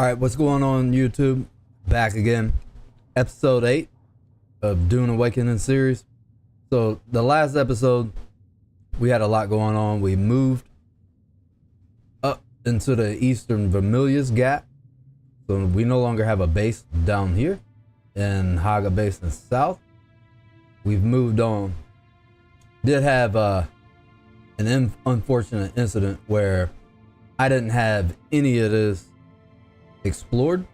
All right, what's going on YouTube? Back again. Episode 8 of Dune Awakening series. So the last episode, we had a lot going on. We moved up into the Eastern Vermilius Gap. So we no longer have a base down here in Haga Basin South. We've moved on. Did have an unfortunate incident where I didn't have any of this explored.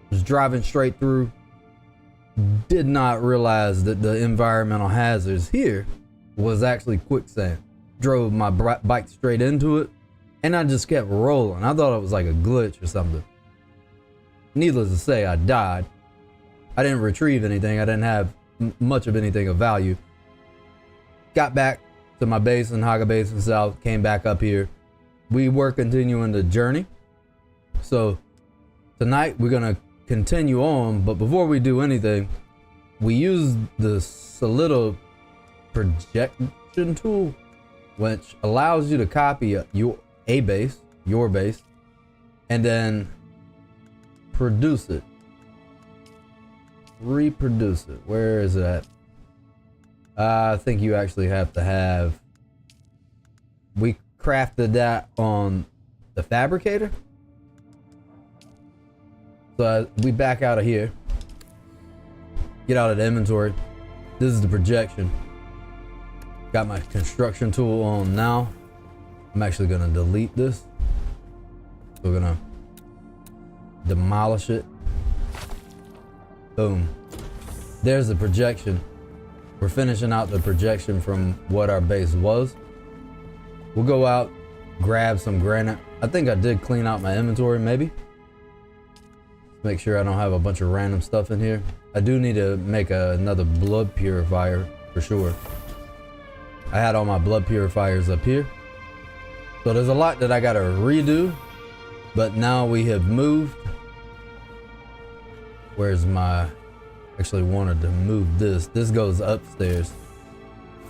Was driving straight through, did not realize that the environmental hazards here was actually quicksand. Drove my bike straight into it and I just kept rolling. I thought it was like a glitch or something. Needless to say, I died. I didn't retrieve anything. I didn't have much of anything of value. Got back to my base in Haga Basin South, came back up here. We were continuing the journey. So tonight we're gonna continue on, but before we do anything, we use the Solidal projection tool, which allows you to copy your base, and then produce it, reproduce it. Where is that? I think you actually have to have. We crafted that on the fabricator. So we back out of here, get out of the inventory. This is the projection. Got my construction tool on now. I'm actually gonna delete this. We're gonna demolish it. Boom. There's the projection. We're finishing out the projection from what our base was. We'll go out, grab some granite. I think I did clean out my inventory, maybe. Make sure I don't have a bunch of random stuff in here. I do need to make another blood purifier for sure. I had all my blood purifiers up here. So there's a lot that I gotta redo, but now we have moved. Where's my, actually wanted to move this. This goes upstairs.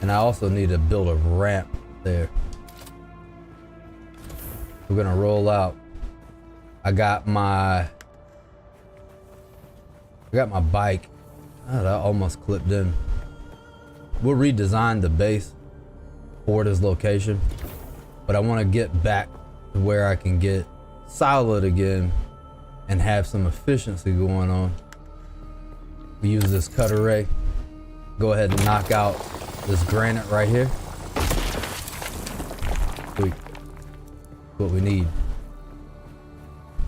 And I also need to build a ramp there. We're gonna roll out. I got my bike. Oh, that almost clipped in. We'll redesign the base for this location, but I want to get back to where I can get solid again and have some efficiency going on. We use this cutter ray. Go ahead and knock out this granite right here. Sweet. What we need.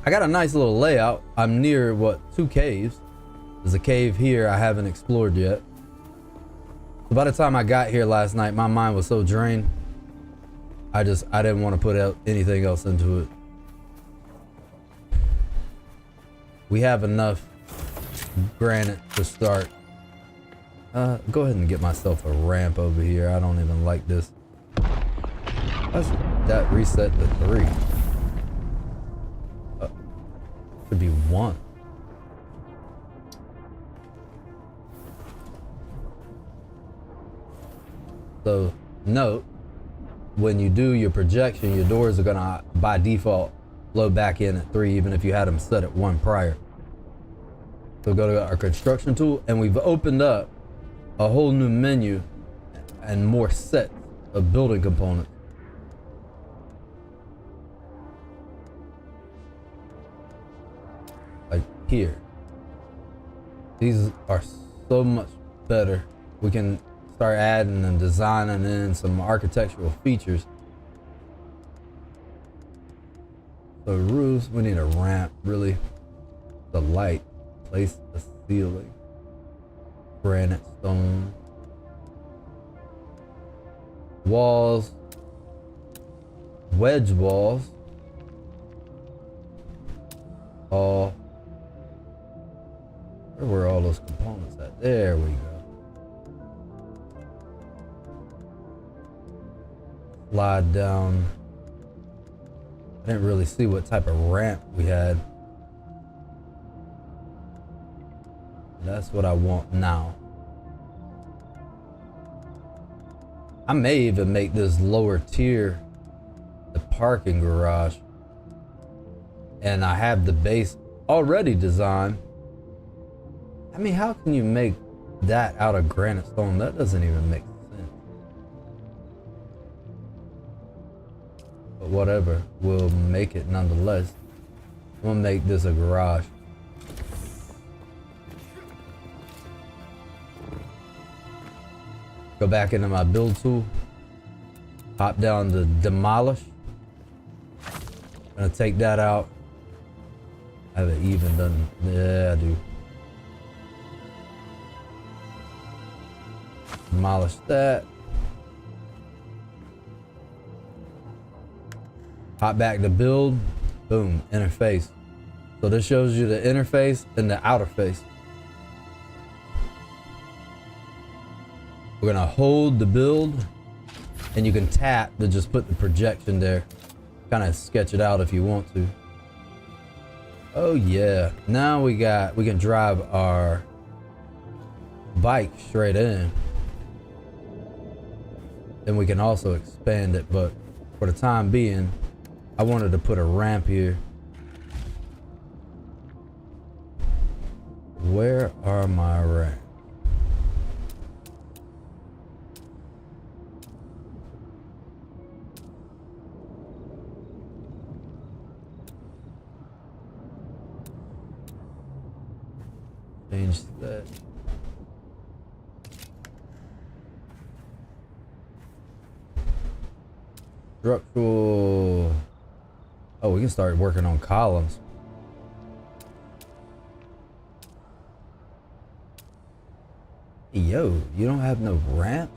I got a nice little layout. I'm near two caves. There's a cave here I haven't explored yet. So by the time I got here last night, my mind was so drained. I didn't want to put out anything else into it. We have enough granite to start. Go ahead and get myself a ramp over here. I don't even like this. That reset to 3. Should be 1. So note, when you do your projection, your doors are gonna by default load back in at 3, even if you had them set at 1 prior. So go to our construction tool, and we've opened up a whole new menu and more sets of building components. Like here. These are so much better. We can start adding and designing in some architectural features. So roofs, we need a ramp, really. The light, place the ceiling. Granite, stone. Walls. Wedge walls. All. Where were all those components at? There we go. Slide down. I didn't really see what type of ramp we had. That's what I want now. I may even make this lower tier the parking garage. And I have the base already designed. I mean, how can you make that out of granite stone? That doesn't even make sense. But whatever, we'll make it nonetheless. I'm gonna make this a garage. Go back into my build tool. Hop down to demolish. Gonna take that out. I haven't even done, yeah, I do. Demolish that. Hop back to build. Boom, interface. So this shows you the interface and the outer face. We're gonna hold the build, and you can tap to just put the projection there. Kind of sketch it out if you want to. Oh yeah, now we can drive our bike straight in. Then we can also expand it, but for the time being, I wanted to put a ramp here. Where are my ramps? Change that. Structural. Oh, we can start working on columns. Yo, you don't have no ramp?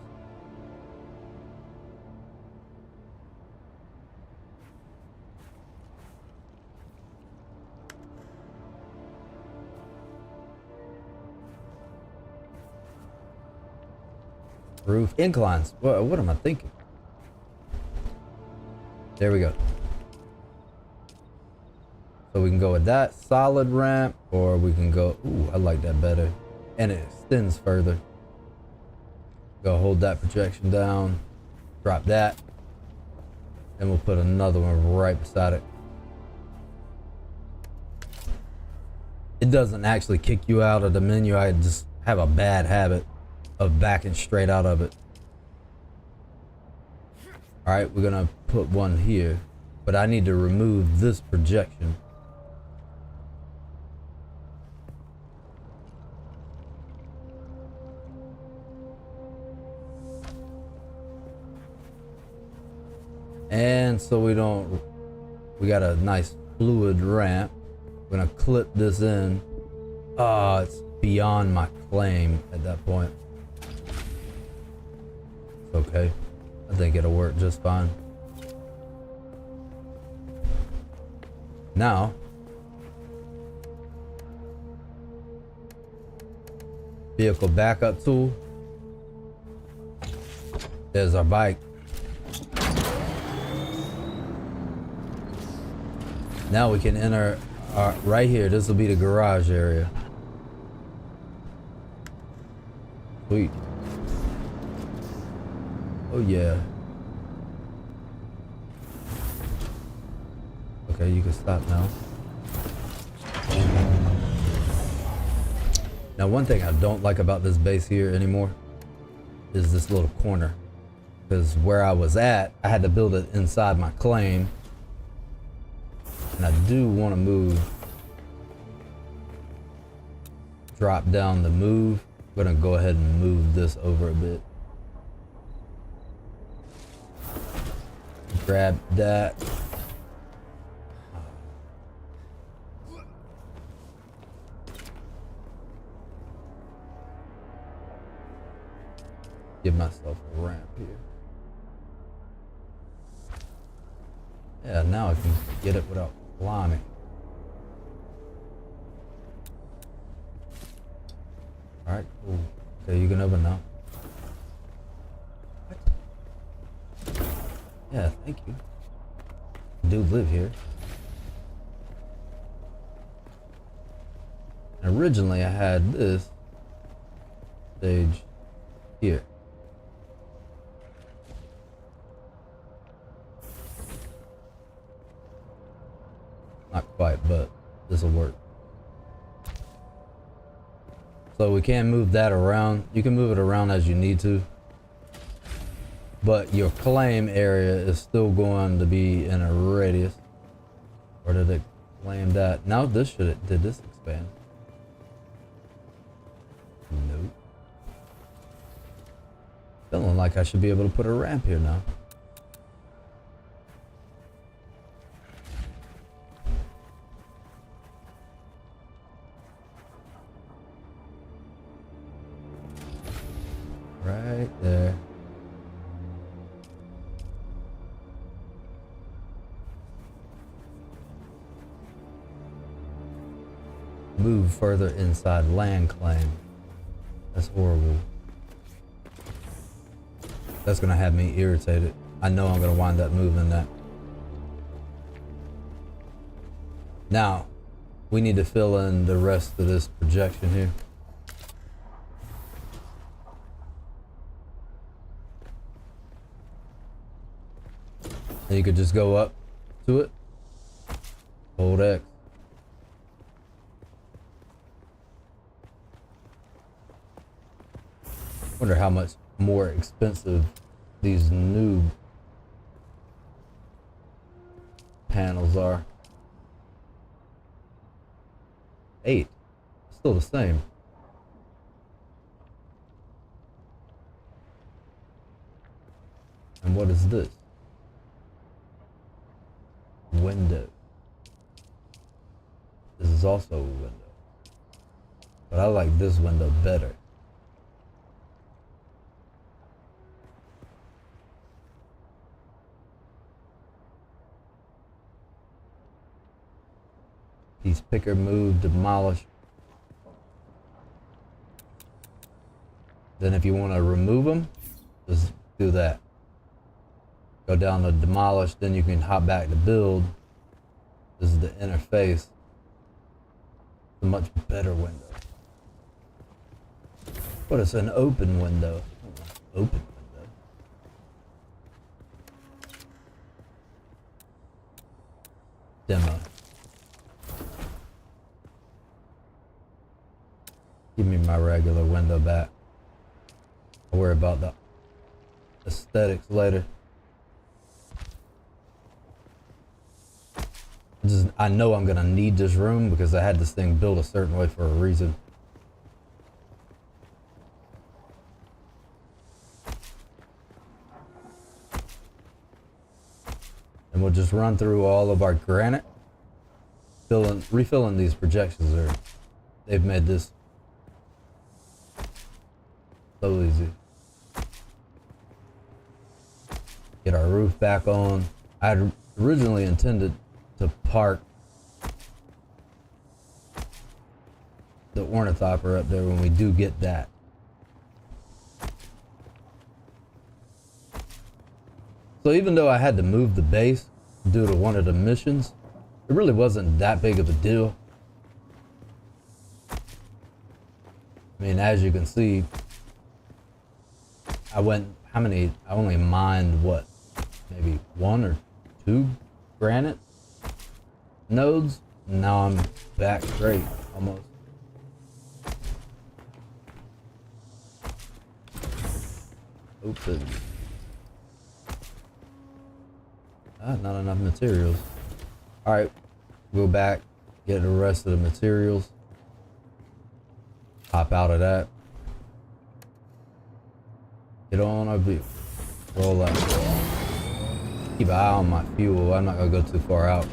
Roof inclines. What am I thinking? There we go. So we can go with that solid ramp, or we can go, ooh, I like that better. And it extends further. Go hold that projection down, drop that, and we'll put another one right beside it. It doesn't actually kick you out of the menu. I just have a bad habit of backing straight out of it. All right, we're gonna put one here, but I need to remove this projection. And so we got a nice fluid ramp. We're gonna clip this in. Ah, it's beyond my claim at that point. It's okay. I think it'll work just fine. Now, vehicle backup tool. There's our bike. Now we can enter right here. This will be the garage area. Sweet. Oh yeah. Okay, you can stop now. Now, one thing I don't like about this base here anymore is this little corner. Because where I was at, I had to build it inside my claim. And I do want to move. Drop down the move. I'm going to go ahead and move this over a bit. Grab that. Give myself a ramp here. Yeah, now I can get it without climbing. Alright, cool. Okay, you can open now. What? Yeah, thank you. I do live here. And originally I had this stage here. Not quite, but this will work. So we can move that around. You can move it around as you need to. But your claim area is still going to be in a radius. Or did it claim that? Now this did this expand? Nope. Feeling like I should be able to put a ramp here now. Right there. Move further inside land claim. That's horrible. That's gonna have me irritated. I know I'm gonna wind up moving that. Now, we need to fill in the rest of this projection here. And you could just go up to it. Hold X. Wonder how much more expensive these new panels are. 8. Still the same. And what is this? Window. This is also a window. But I like this window better. Piece picker, move, demolish. Then if you want to remove them, just do that. Go down to demolish, then you can hop back to build. This is the interface. A much better window. But it's an open window. Open window. Demo. Give me my regular window back. I'll worry about the aesthetics later. I know I'm gonna need this room because I had this thing built a certain way for a reason. And we'll just run through all of our granite. Refilling these projections they've made this so easy. Get our roof back on. I had originally intended to park the ornithopter up there when we do get that. So even though I had to move the base due to one of the missions, it really wasn't that big of a deal. I mean, as you can see, I only mined what, maybe 1 or 2 granite nodes. Now I'm back straight almost. Open. Not enough materials. Alright, go back, get the rest of the materials. Hop out of that. Get on our view. Roll out. Keep an eye on my fuel. I'm not gonna go too far out.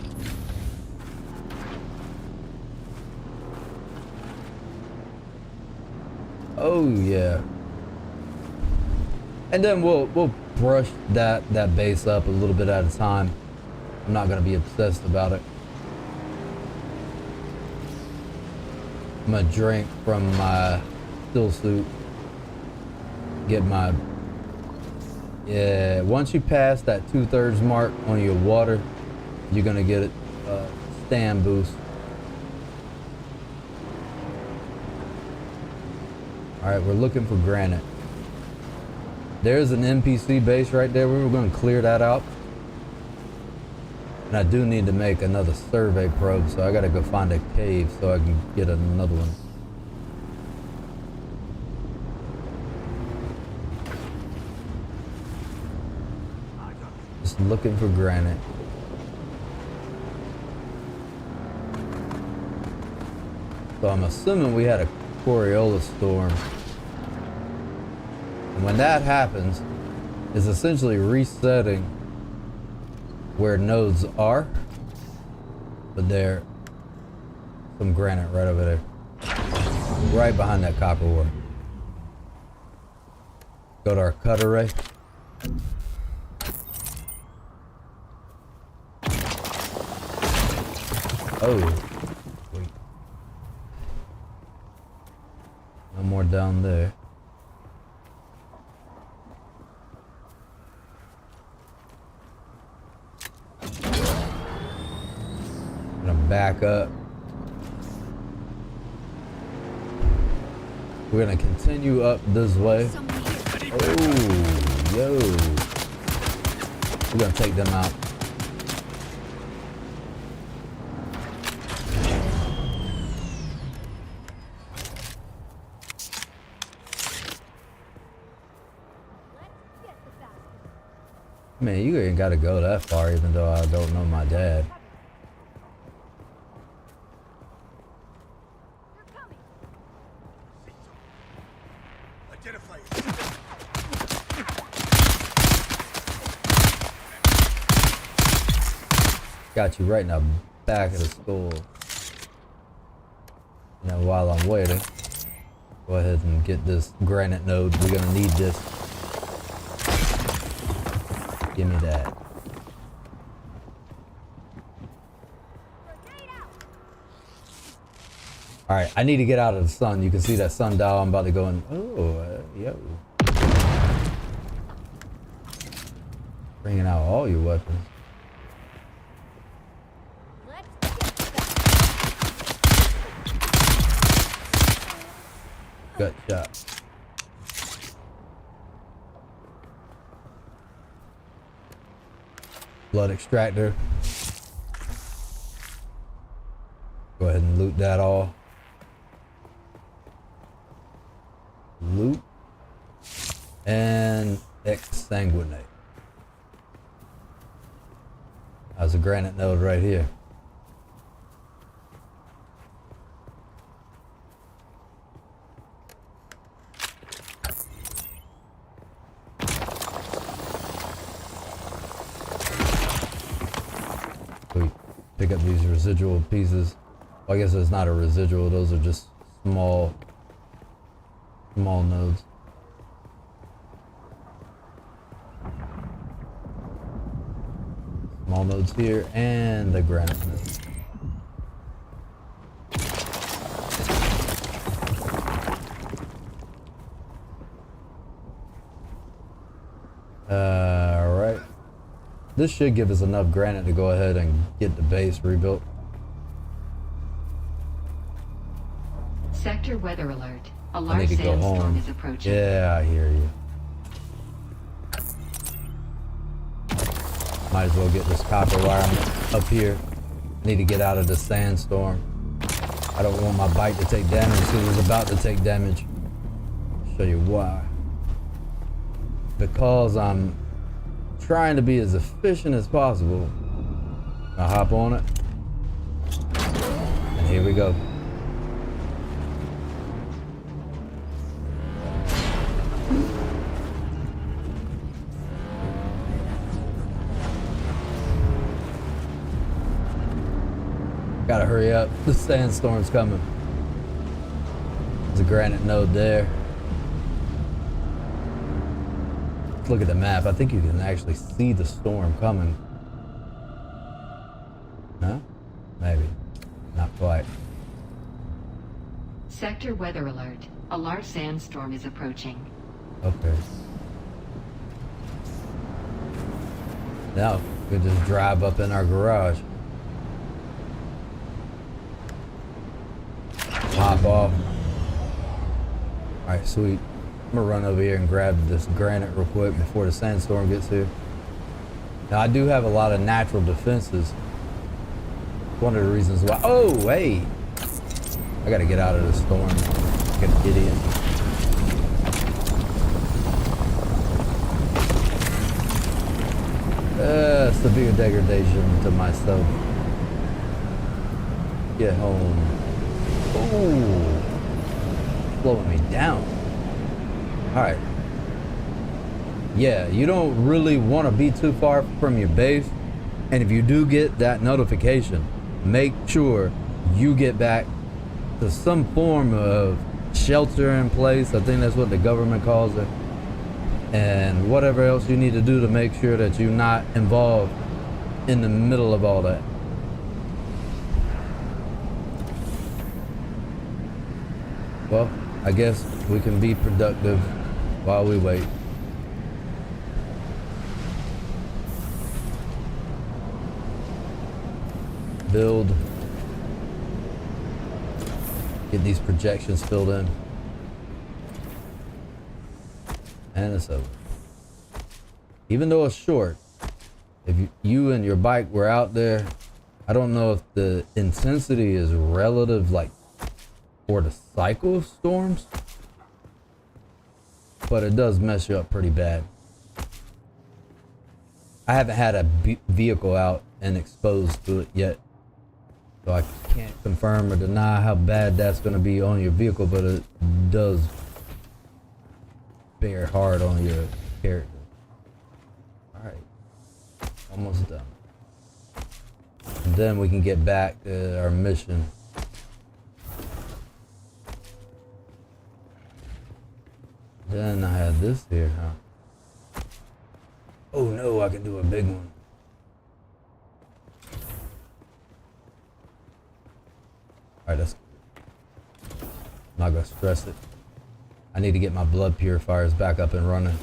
Oh yeah. And then we'll brush that base up a little bit at a time. I'm not gonna be obsessed about it. I'm gonna drink from my still suit. Get my, yeah, once you pass that 2/3 mark on your water, you're gonna get a stand boost. Alright, we're looking for granite. There's an NPC base right there. We were gonna clear that out. And I do need to make another survey probe, so I gotta go find a cave so I can get another one. looking for granite. So I'm assuming we had a Coriolis storm. And when that happens, it's essentially resetting where nodes are. But there's some granite right over there. Right behind that copper ore. Go to our cut array. Oh. Sweet. No more down there. Gonna back up. We're gonna continue up this way. Oh, yo. We're gonna take them out. Man, you ain't gotta go that far, even though I don't know my dad. Got you right in the back of the skull. Now while I'm waiting, go ahead and get this granite node. We're gonna need this. Give me that. Alright, I need to get out of the sun. You can see that sundial. I'm about to go in. Oh, yo. Bringing out all your weapons. Gut shot. Blood extractor. Go ahead and loot that all. Loot. And exsanguinate. There's a granite node right here. Pick up these residual pieces. Well, I guess it's not a residual, those are just small nodes. Small nodes here and the granite node. Alright. This should give us enough granite to go ahead and get the base rebuilt. Sector weather alert. A large sandstorm is approaching. Yeah, I hear you. Might as well get this copper wire up here. I need to get out of the sandstorm. I don't want my bike to take damage because it's about to take damage. I'll show you why. Because I'm trying to be as efficient as possible. I'll hop on it. And here we go. Gotta hurry up. The sandstorm's coming. There's a granite node there. Let's look at the map. I think you can actually see the storm coming. No? Maybe. Not quite. Sector weather alert. A large sandstorm is approaching. Okay. Now, we can just drive up in our garage. Hop off. Alright, sweet. I'm gonna run over here and grab this granite real quick before the sandstorm gets here. Now, I do have a lot of natural defenses. One of the reasons why. Oh, hey! I gotta get out of the storm. Like an idiot. Severe degradation to myself. Get home. Ooh. Slowing me down. Alright. Yeah, you don't really want to be too far from your base. And if you do get that notification, make sure you get back to some form of shelter in place. I think that's what the government calls it. And whatever else you need to do to make sure that you're not involved in the middle of all that. Well, I guess we can be productive while we wait. Build. Get these projections filled in. And it's over. Even though it's short, if you and your bike were out there, I don't know if the intensity is relative, like for the cycle of storms, but it does mess you up pretty bad. I haven't had a vehicle out and exposed to it yet, so I can't confirm or deny how bad that's going to be on your vehicle, but it does bear hard on your character. Alright, almost done. And then we can get back to our mission. Then I had this here, huh? Oh no, I can do a big one. Alright, that's cool. I'm not gonna stress it. I need to get my blood purifiers back up and running.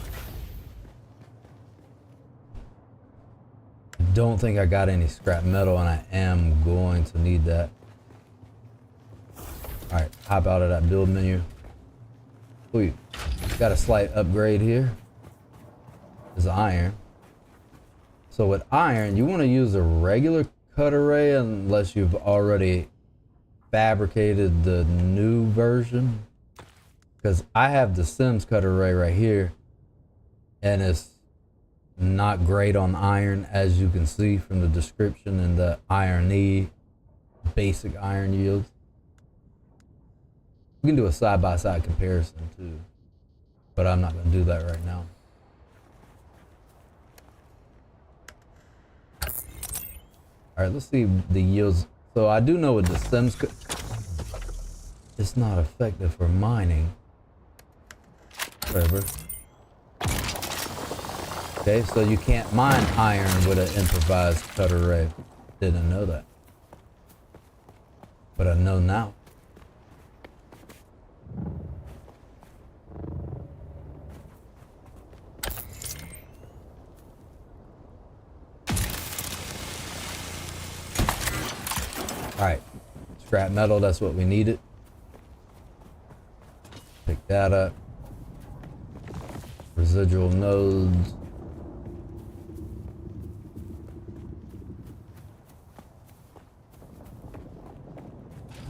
I don't think I got any scrap metal, and I am going to need that. Alright, hop out of that build menu. We got a slight upgrade here. Is iron. So with iron, you want to use a regular cut array unless you've already fabricated the new version. Because I have the Sims cut array right here, and it's not great on iron, as you can see from the description and the irony basic iron yields. We can do a side-by-side comparison too, but I'm not going to do that right now. All right, let's see the yields. So I do know with the Sims, it's not effective for mining. Whatever. Okay, so you can't mine iron with an improvised cut array. Didn't know that, but I know now. Alright, scrap metal, that's what we needed. Pick that up. Residual nodes.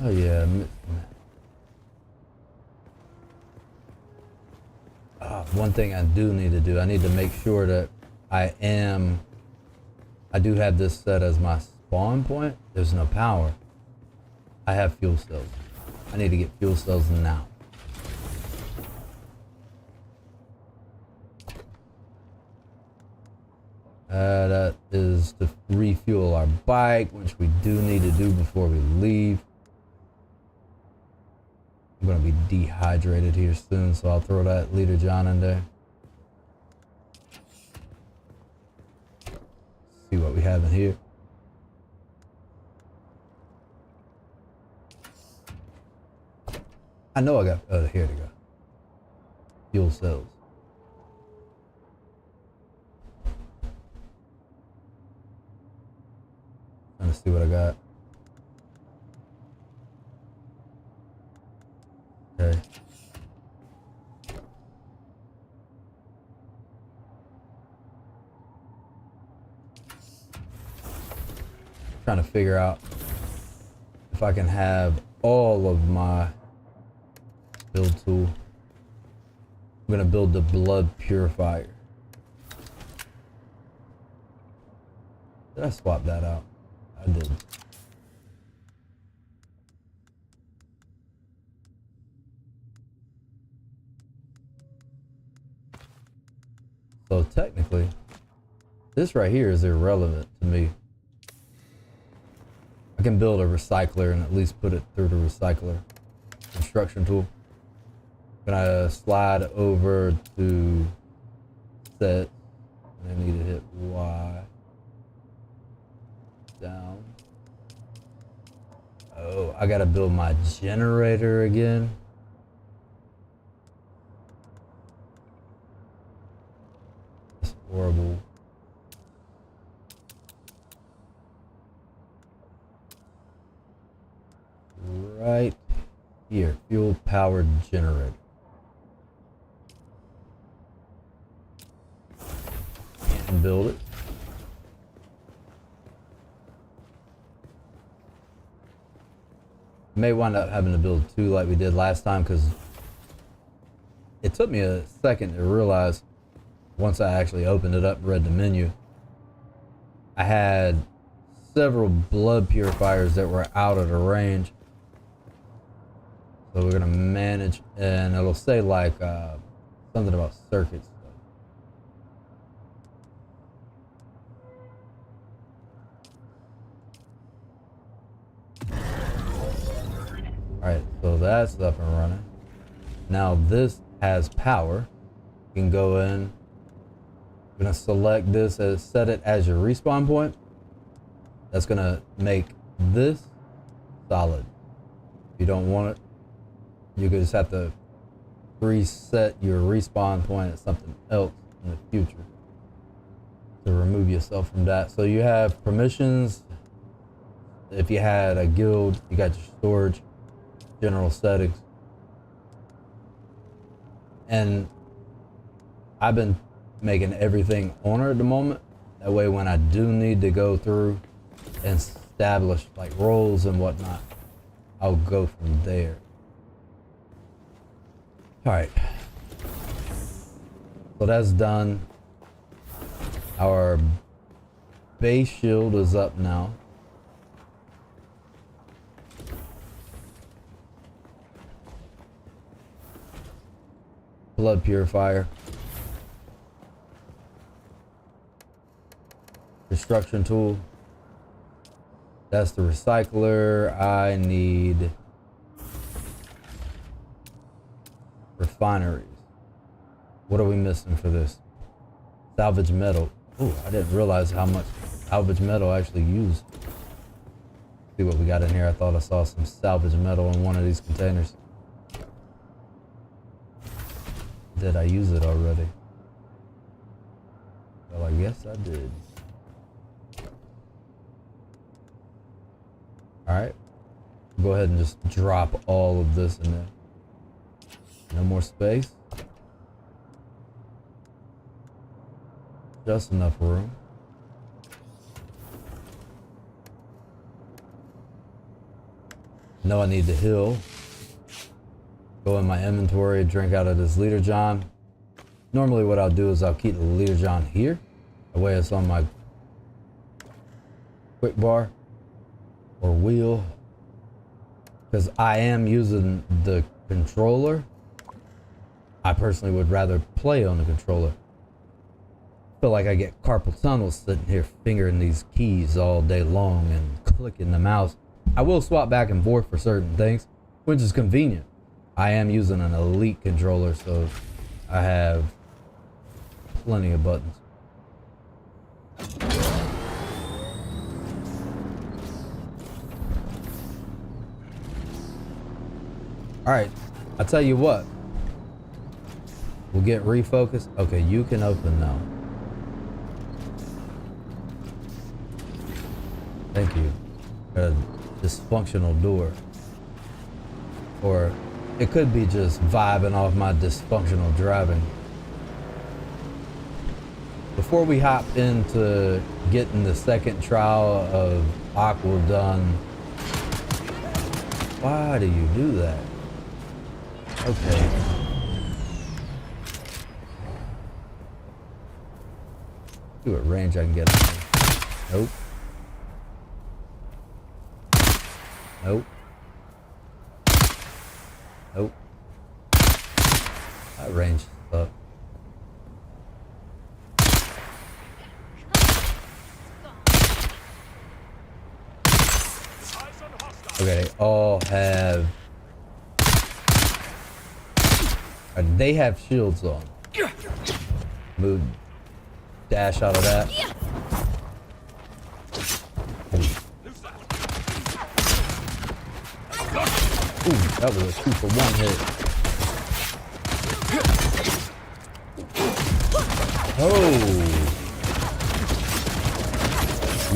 Oh yeah, one thing I do need to do, I need to make sure that I do have this set as my spawn point. There's no power. I have fuel cells. I need to get fuel cells now. That is to refuel our bike, which we do need to do before we leave. I'm going to be dehydrated here soon, so I'll throw that Leader John in there. See what we have in here. I know I got, oh, here they go. Fuel cells. Trying to see what I got. Okay. Trying to figure out if I can have all of my build tool. I'm gonna build the blood purifier. Did I swap that out? I did. So technically, this right here is irrelevant to me. I can build a recycler and at least put it through the recycler. Construction tool. Gonna slide over to set. I need to hit Y. Down. Oh, I gotta build my generator again. That's horrible. Right here, fuel powered generator. And build it. May wind up having to build two like we did last time because it took me a second to realize once I actually opened it up and read the menu. I had several blood purifiers that were out of the range. So we're gonna manage, and it'll say like something about circuits. Alright, so that's up and running. Now this has power. You can go in. I'm gonna select this as set it as your respawn point. That's gonna make this solid. If you don't want it, you just have to reset your respawn point at something else in the future to remove yourself from that. So you have permissions. If you had a guild, you got your storage, general settings. And I've been making everything on her at the moment. That way when I do need to go through and establish like roles and whatnot, I'll go from there. Alright. So that's done. Our base shield is up now. Blood purifier. Destruction tool. That's the recycler. I need refineries. What are we missing for this? Salvage metal. Ooh, I didn't realize how much salvage metal I actually used. See what we got in here. I thought I saw some salvage metal in one of these containers. Did I use it already? Well, I guess I did. Alright. Go ahead and just drop all of this in there. No more space. Just enough room. Know I need to heal. Go in my inventory, drink out of this leader John. Normally what I'll do is I'll keep the leader John here. That way it's on my quick bar or wheel. Because I am using the controller. I personally would rather play on the controller. Feel like I get carpal tunnel sitting here fingering these keys all day long and clicking the mouse. I will swap back and forth for certain things, which is convenient. I am using an elite controller, so I have plenty of buttons. Alright, I'll tell you what. We'll get refocused. Okay, you can open now. Thank you. A dysfunctional door. Or it could be just vibing off my dysfunctional driving. Before we hop into getting the second trial of Aqua done, why do you do that? Okay. See what range I can get on. Nope. Nope. Nope. That range sucks. Okay, they all have... They have shields on. Move. Dash out of that. Ooh, that was a 2 for 1 hit. Oh.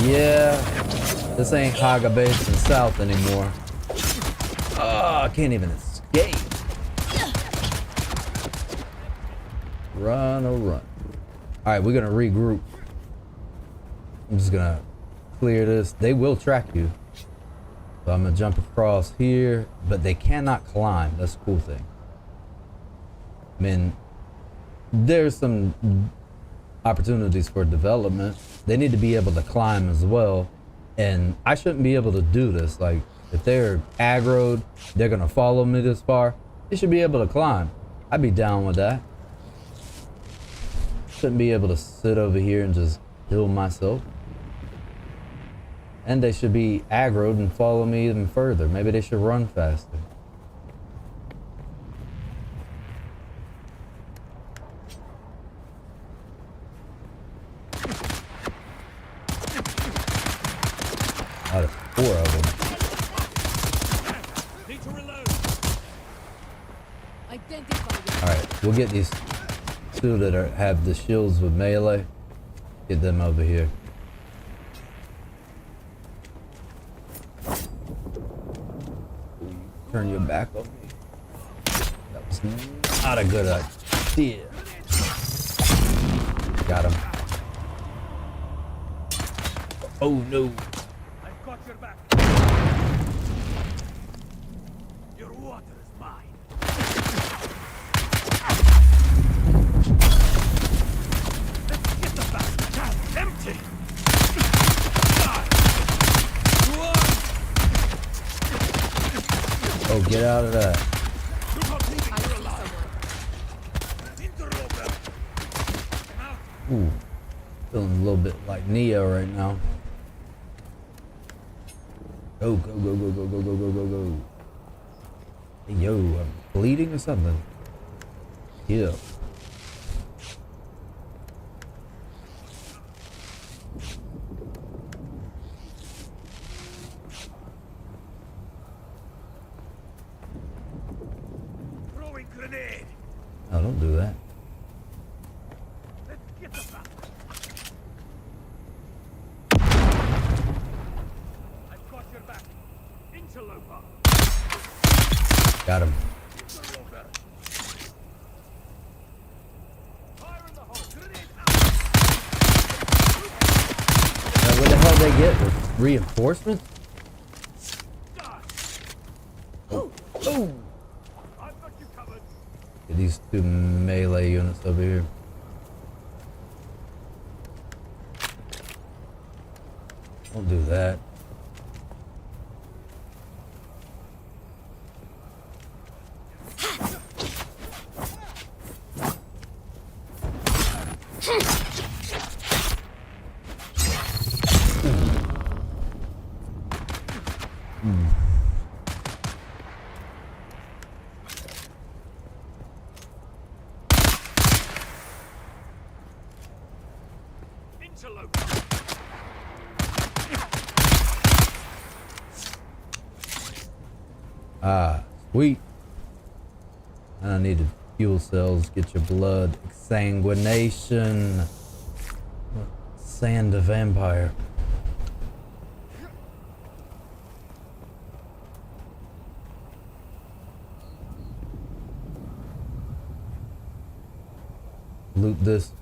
Yeah. This ain't Haga Base in South anymore. Oh, I can't even escape. Run, oh run. Alright, we're gonna regroup. I'm just gonna clear this. They will track you. So I'm gonna jump across here, but they cannot climb. That's a cool thing. I mean, there's some opportunities for development. They need to be able to climb as well. And I shouldn't be able to do this. Like, if they're aggroed, they're gonna follow me this far. They should be able to climb. I'd be down with that. Shouldn't be able to sit over here and just heal myself. And they should be aggroed and follow me even further. Maybe they should run faster. Oh, there's 4 of them. Need to reload. Alright, we'll get these 2 that have the shields with melee. Get them over here. Turn your back on me. That was not a good idea. Got him. Oh no. I've got your back. Your water is mine. Let's get the bastard down. Empty. Oh, get out of that. Ooh, feeling a little bit like Neo right now. Go, go, go, go, go, go, go, go, go, go. Hey, yo, I'm bleeding or something? Yeah. Throwing grenade. No, don't do that. Let's get the bastard. I've got your back. Interloper. Got him. Interloper. Fire in the hole. Grenade Now, what the hell they get with reinforcements? out. Oh. I've got you covered. Get these 2 melee units over here. Don't do that. Interloper. Ah, sweet. I needed fuel cells. Get your blood. Exsanguination. Sand of vampire. Loot this.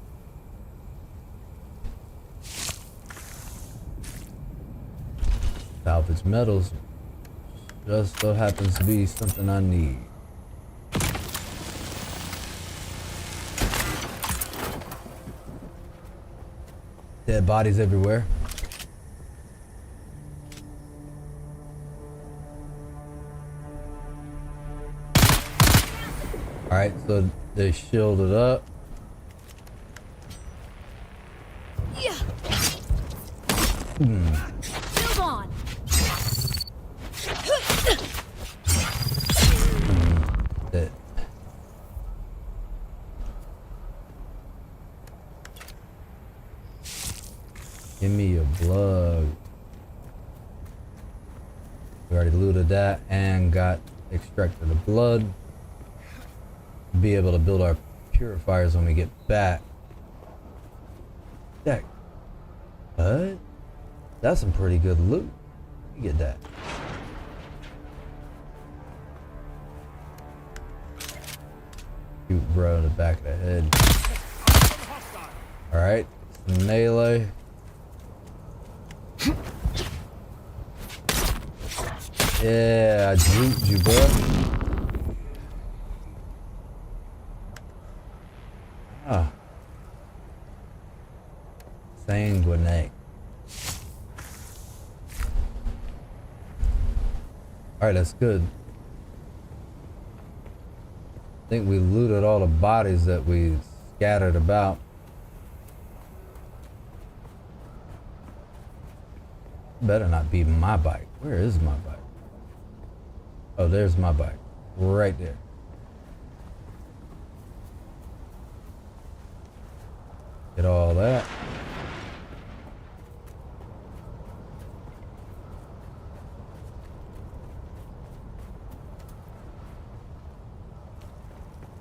Salvage metals. Just so happens to be something I need. Dead bodies everywhere. Alright, so they shielded up. Yeah. Shield on. That. Give me your blood. We already looted that and got extracted the blood. Be able to build our purifiers when we get back. That. What? That's some pretty good loot. Let me get that. Shoot bro in the back of the head. Alright. Melee. Yeah, I juked you, bro. Ah. Sanguinate. Alright, that's good. I think we looted all the bodies that we scattered about. Better not be my bike. Where is my bike? Oh, there's my bike. Right there. Get all that.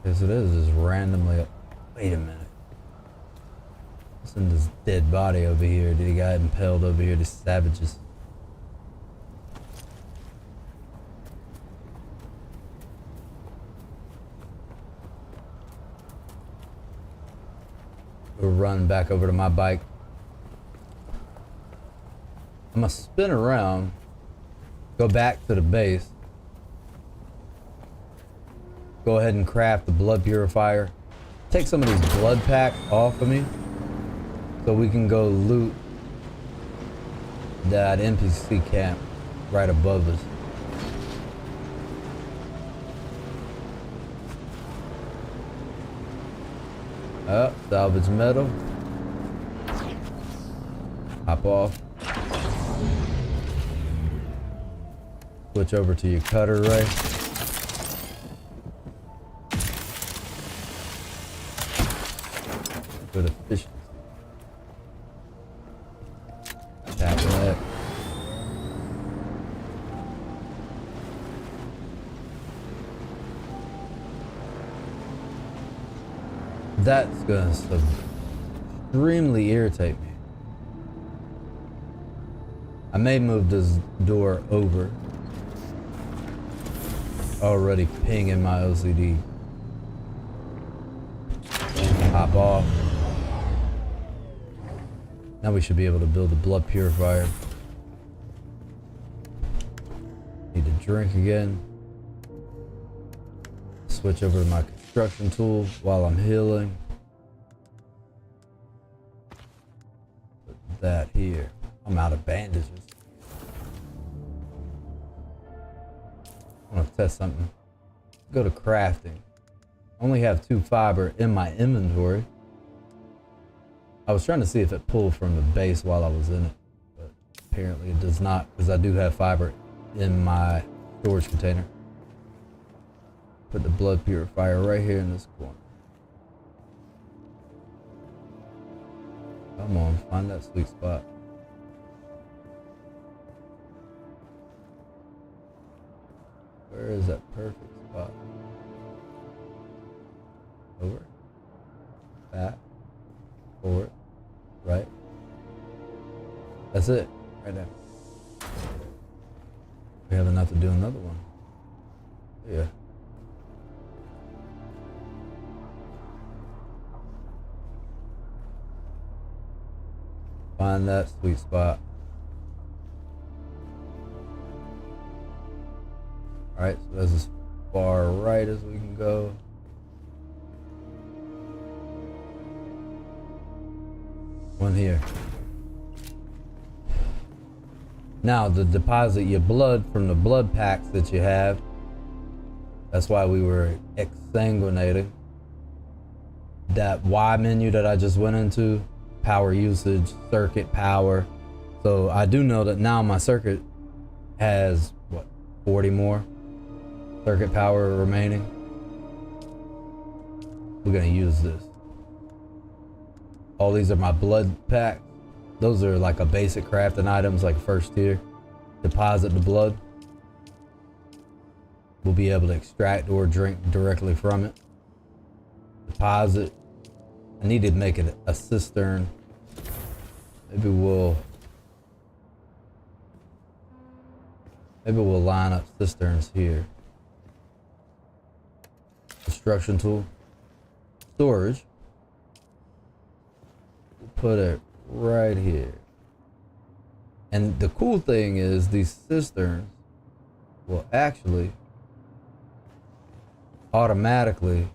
Yes, it is. Just randomly. Wait a minute. What's in this dead body over here? Did he got impaled over here? These savages. We'll run back over to my bike. I'm gonna spin around, go back to the base, go ahead and craft the blood purifier, take some of these blood packs off of me so we can go loot that NPC camp right above us. Oh, salvage metal. Hop off. Switch over to your cutter ray. Good efficiency. Tap that. That's gonna extremely irritate me. I may move this door over. Already pinging my OCD. Hop off. Now we should be able to build a blood purifier. Need to drink again. Switch over to my construction tool while I'm healing. Put that here. I'm out of bandages. I want to test something. Go to crafting. I only have 2 fiber in my inventory. I was trying to see if it pulled from the base while I was in it, but apparently it does not, because I do have fiber in my storage container. Put the blood purifier right here in this corner. Come on, find that sweet spot. Where is that perfect spot? Over. Back. Forward. Right. That's it. Right there. We have enough to do another one. Yeah. Find that sweet spot. Alright, so that's as far right as we can go. One here. Now, to deposit your blood from the blood packs that you have, That's why we were exsanguinating. That Y menu that I just went into, power usage, circuit power. So I do know that now my circuit has, what, 40 more circuit power remaining. We're gonna use this. All these are my blood packs. Those are like a basic crafting items, like first tier. Deposit the blood. We'll be able to extract or drink directly from it. Deposit. I need to make it a cistern. Maybe we'll line up cisterns here. Construction tool. Storage. We'll put it right here. And the cool thing is these cisterns will actually automatically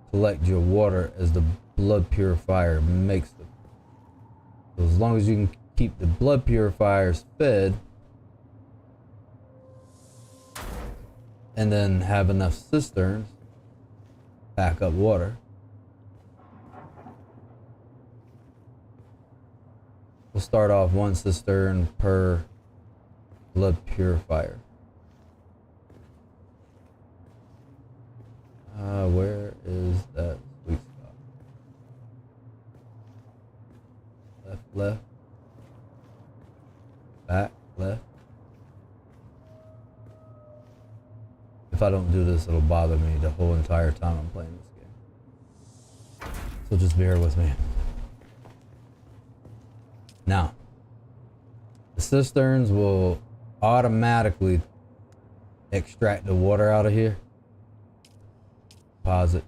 collect your water as the blood purifier makes them. So as long as you can keep the blood purifiers fed and then have enough cisterns back up water, we'll start off one cistern per blood purifier. Where is that sweet spot? Left, back, left. If I don't do this, it'll bother me the whole entire time I'm playing this game. So just bear with me. Now, the cisterns will automatically extract the water out of here. Deposit.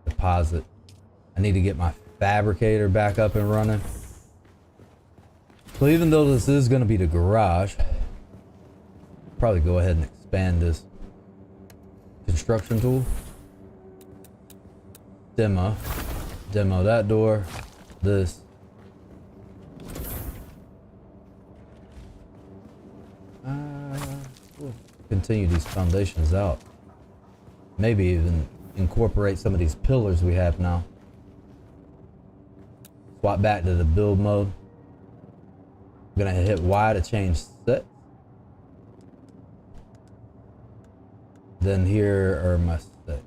Deposit. I need to get my fabricator back up and running. So even though this is going to be the garage, probably go ahead and expand this construction tool. Demo that door. This. We'll continue these foundations out. Maybe even incorporate some of these pillars we have now. Swap back to the build mode. I'm gonna hit Y to change set. Then here are my sets.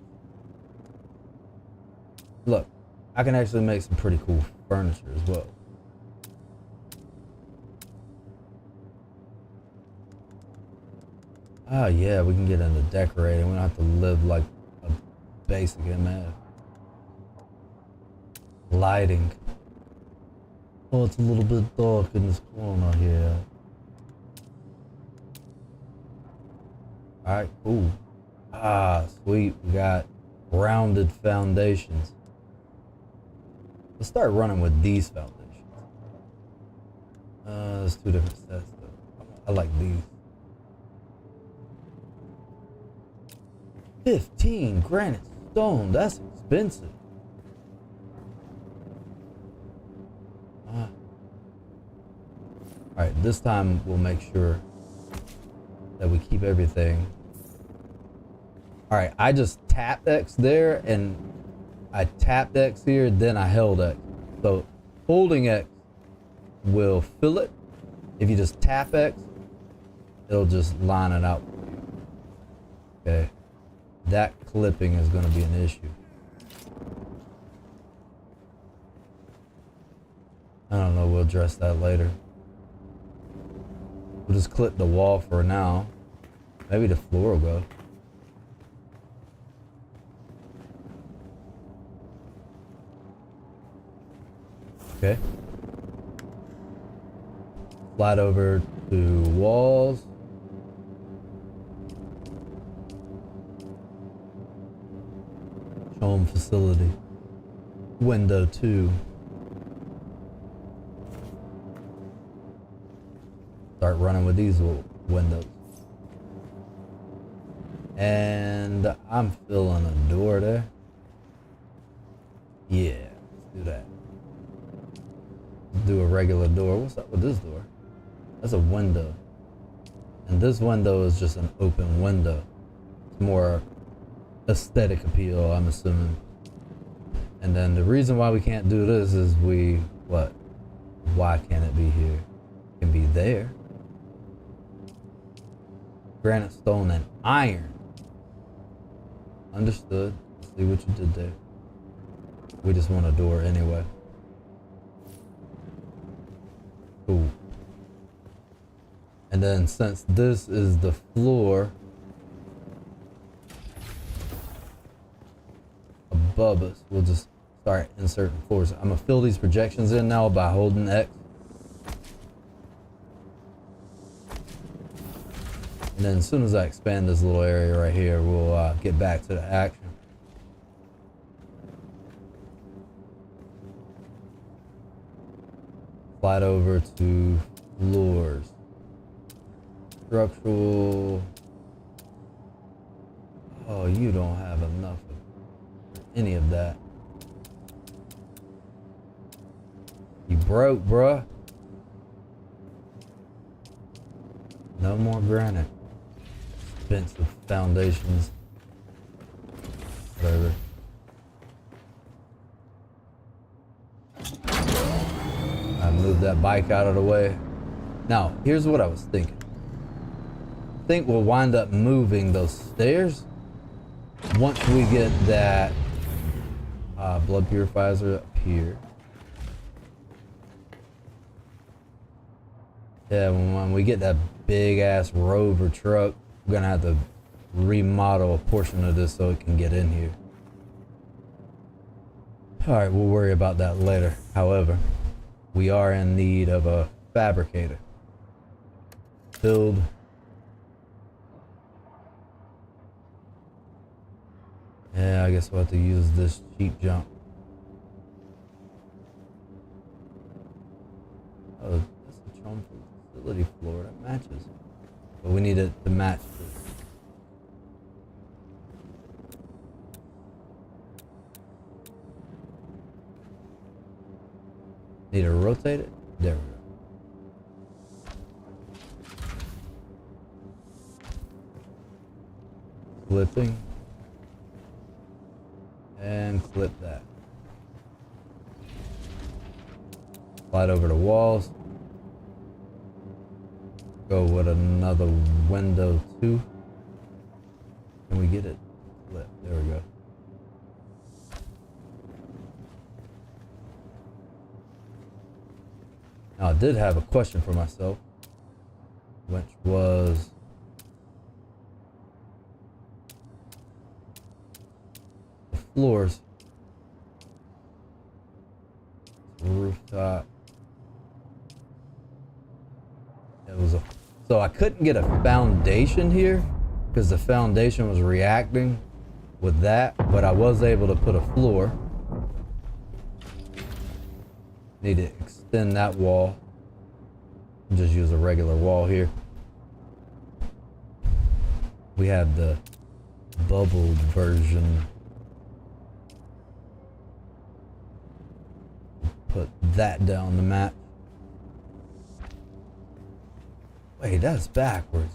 Look, I can actually make some pretty cool furniture as well. Oh yeah, we can get into decorating. We don't have to live like a basic MF. Lighting. Oh, it's a little bit dark in this corner here. Alright, cool. Ah, sweet. We got rounded foundations. Let's start running with these foundations. There's two different sets though. I like these. 15 granite stone, that's expensive. Alright, this time we'll make sure that we keep everything. Alright, I just tapped X there and I tapped X here, then I held X. So holding X will fill it. If you just tap X, it'll just line it out. Okay. That clipping is going to be an issue. I don't know, we'll address that later. We'll just clip the wall for now. Maybe the floor will go. Okay. Slide over to walls. Home facility. Window 2. Start running with these windows. And I'm filling a door there. Yeah, let's do that. Let's do a regular door. What's up with this door? That's a window. And this window is just an open window. more aesthetic appeal, I'm assuming. And then the reason why we can't do this is what? Why can't it be here? It can be there. Granite, stone, and iron. Understood. See what you did there. We just want a door anyway. Cool. And then since this is the floor above us, we'll just start inserting floors. I'm gonna fill these projections in now by holding X. And then as soon as I expand this little area right here, we'll get back to the action. Slide over to floors. Structural. Oh, you don't have enough of any of that. You broke, bruh. No more granite. Expensive foundations. Whatever. I moved that bike out of the way. Now, here's what I was thinking. I think we'll wind up moving those stairs once we get that blood purifier up here. Yeah, when we get that big ass Rover truck, we're gonna have to remodel a portion of this so it can get in here. Alright, we'll worry about that later. However, we are in need of a fabricator. Build. Yeah, I guess we'll have to use this cheap junk. Oh, that's the charm facility floor. That matches. But we need it to match this. Need to rotate it? There we go. Clipping. And clip that. Slide over the walls. Go with another window too. Can we get it flipped? There we go. Now I did have a question for myself, which was the floors, rooftop. It was so I couldn't get a foundation here because the foundation was reacting with that, but I was able to put a floor. Need to extend that wall. Just use a regular wall here. We have the bubbled version. Put that down the map. Wait, that's backwards.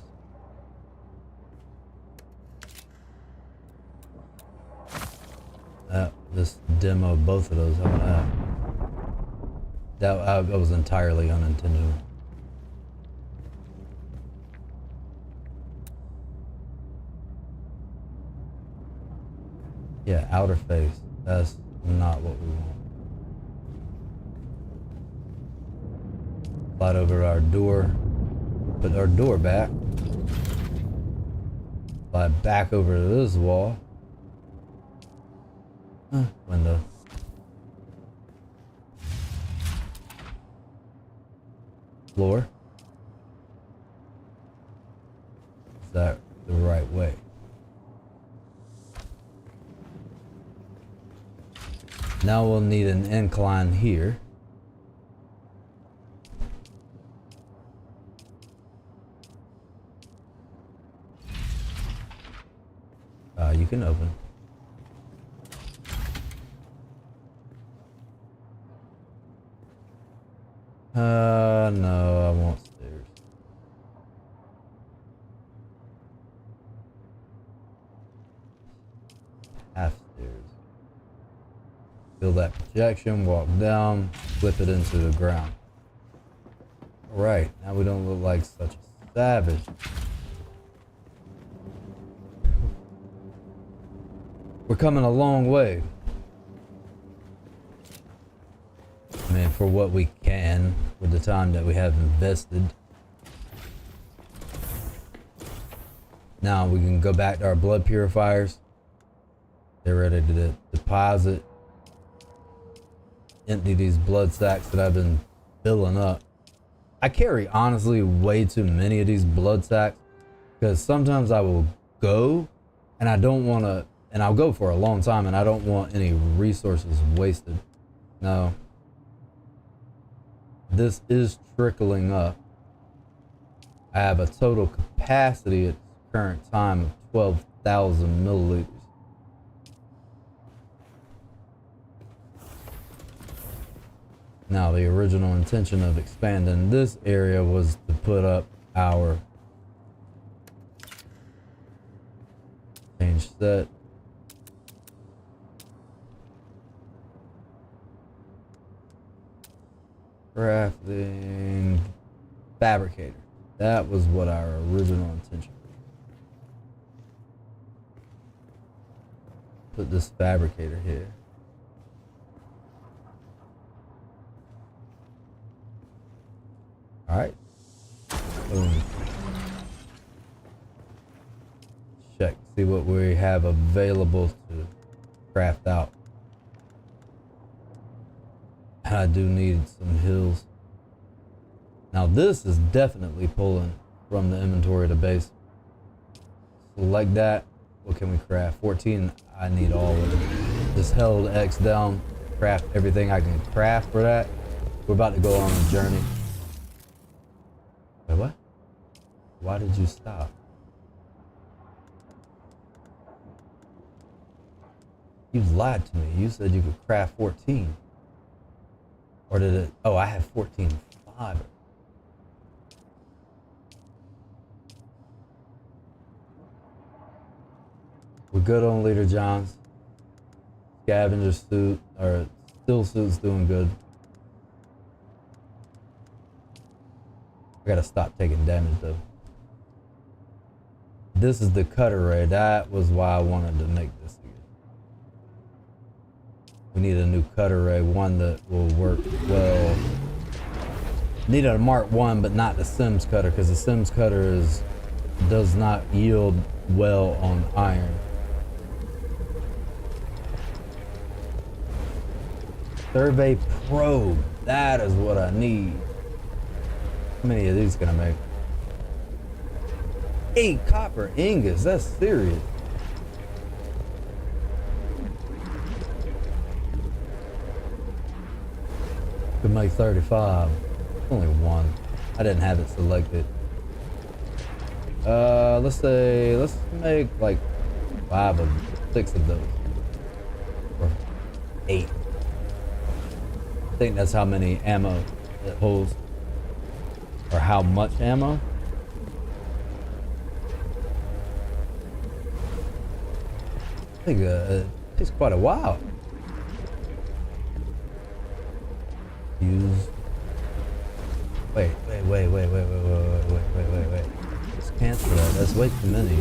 This demo, both of those. How about that? That was entirely unintentional. Yeah, outer face. That's not what we want. Slide over our door. Put our door back. Slide back over to this wall. Window. Floor. Is that the right way? Now we'll need an incline here. You can open. No, I want stairs. half stairs. Feel that projection, walk down, flip it into the ground. Alright, now we don't look like such a savage. We're coming a long way. I mean, for what we can, with the time that we have invested. Now we can go back to our blood purifiers. They're ready to deposit. Empty these blood sacks that I've been filling up. I carry, honestly, way too many of these blood sacks. Because sometimes I will go, and I don't want to, and I'll go for a long time, and I don't want any resources wasted. No. This is trickling up. I have a total capacity at the current time of 12,000 milliliters. Now, the original intention of expanding this area was to put up our change set. Crafting fabricator. That was what our original intention was. Put this fabricator here. All right. Boom. Check. See what we have available to craft out. I do need some hills. Now this is definitely pulling from the inventory to base. Select that. What can we craft? 14. I need all of it. Just held X down. Craft everything I can craft for that. We're about to go on a journey. Wait, what? Why did you stop? You lied to me. You said you could craft 14. Or did it? Oh, I have 14 fiber. We're good on Leader John's. Scavenger suit, or still suit's doing good. I gotta stop taking damage though. This is the cutter ray. That was why I wanted to make this again. We need a new cutter ray, one that will work well. Need a Mark 1, but not the Sims cutter, because the Sims cutter does not yield well on iron. Survey probe. That is what I need. How many of these can I make? 8 copper ingots. That's serious. Could make 35. Only one. I didn't have it selected. Let's make like 6 of those. Or 8. I think that's how many ammo it holds. Or how much ammo? I think it takes quite a while. Use. Wait. Let's cancel that. That's way too many.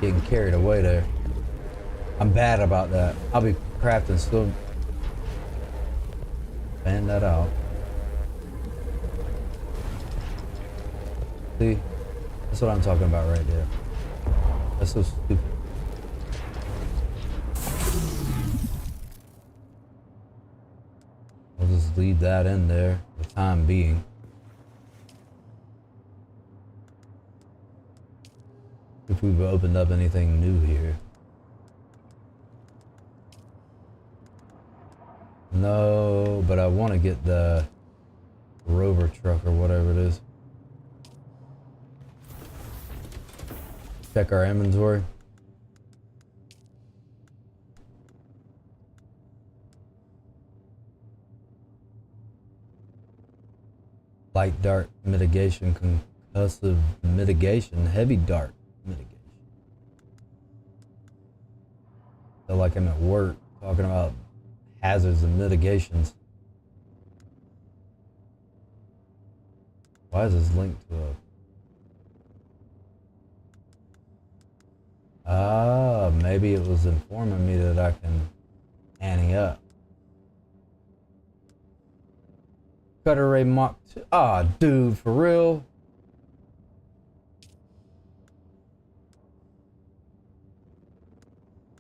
Getting carried away there. I'm bad about that. I'll be crafting still. Fan that out. See? That's what I'm talking about right there. That's so stupid. I'll just leave that in there for the time being. If we've opened up anything new here. No, but I want to get the rover truck or whatever it is. Check our inventory. Light dart mitigation Passive mitigation, heavy dart mitigation. Feel like I'm at work talking about hazards and mitigations. Why is this linked to a... Ah, maybe it was informing me that I can ante up. Cutter Ray Mach 2. Ah, dude, for real?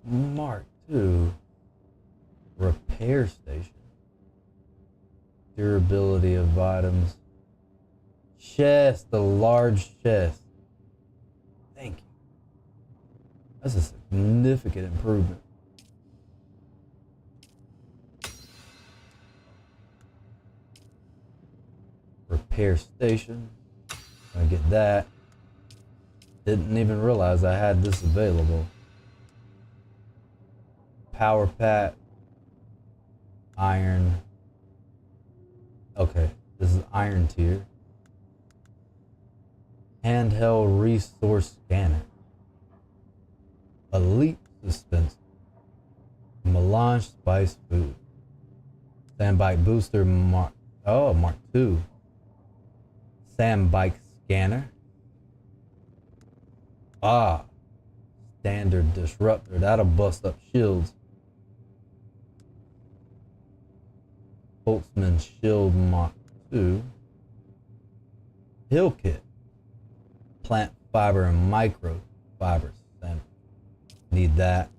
Mark 2. Repair station. Durability of items. Chest, the large chest. Thank you. That's a significant improvement. Repair station. Gonna get that. Didn't even realize I had this available. Power pack. Iron. Okay, this is iron tier. Handheld resource scanner. Elite suspense. Melange spice food. Sandbike booster Mark 2. Sandbike scanner. Ah. Standard disruptor. That'll bust up shields. Boltzmann shield Mark 2. Hill kit. Plant fiber and micro fibers. Need that.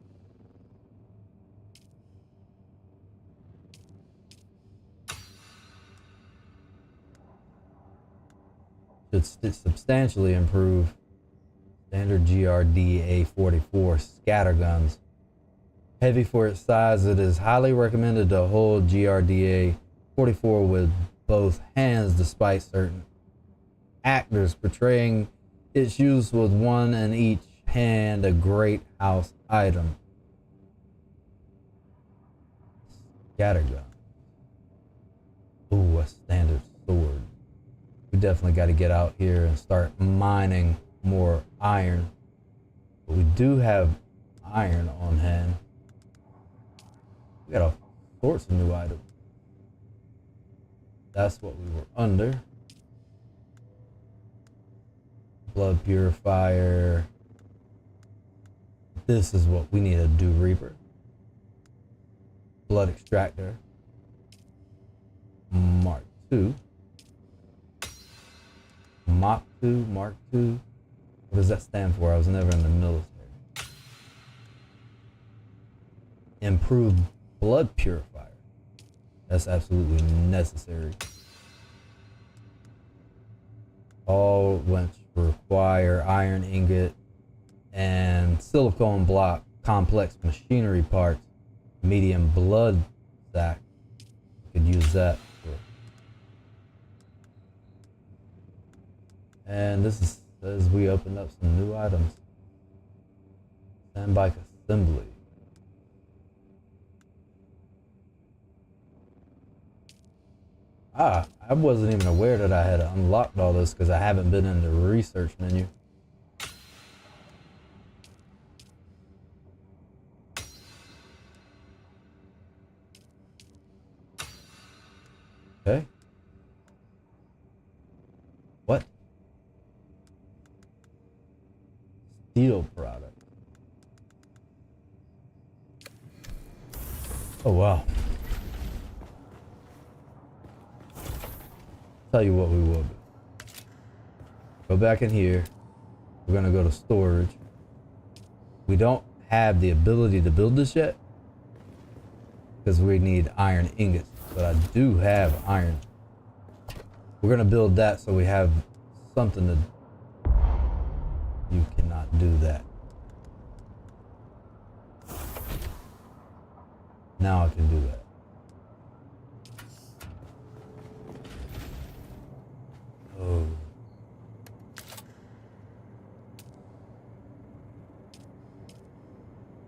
Should substantially improve standard GRDA44 scatterguns. Heavy for its size, it is highly recommended to hold GRDA44 with both hands despite certain actors portraying its use with one in each hand a great house item. Scattergun. Ooh, a standard sword. We definitely got to get out here and start mining more iron. But we do have iron on hand. We got all sorts of new items. That's what we were under. Blood purifier. This is what we need to do, Reaper. Blood extractor. Mark 2. Mach 2, Mark 2. What does that stand for? I was never in the military. Improved blood purifier. That's absolutely necessary. All which require iron ingot and silicone block, complex machinery parts, medium blood sac. Could use that for. And this is as we open up some new items. Sandbike assembly. Ah, I wasn't even aware that I had unlocked all this because I haven't been in the research menu. Okay. What? Steel product. Oh wow. Tell you what we will do. Go back in here. We're gonna go to storage. We don't have the ability to build this yet because we need iron ingots, but I do have iron. We're gonna build that so we have something to. You cannot do that. Now I can do that. Oh.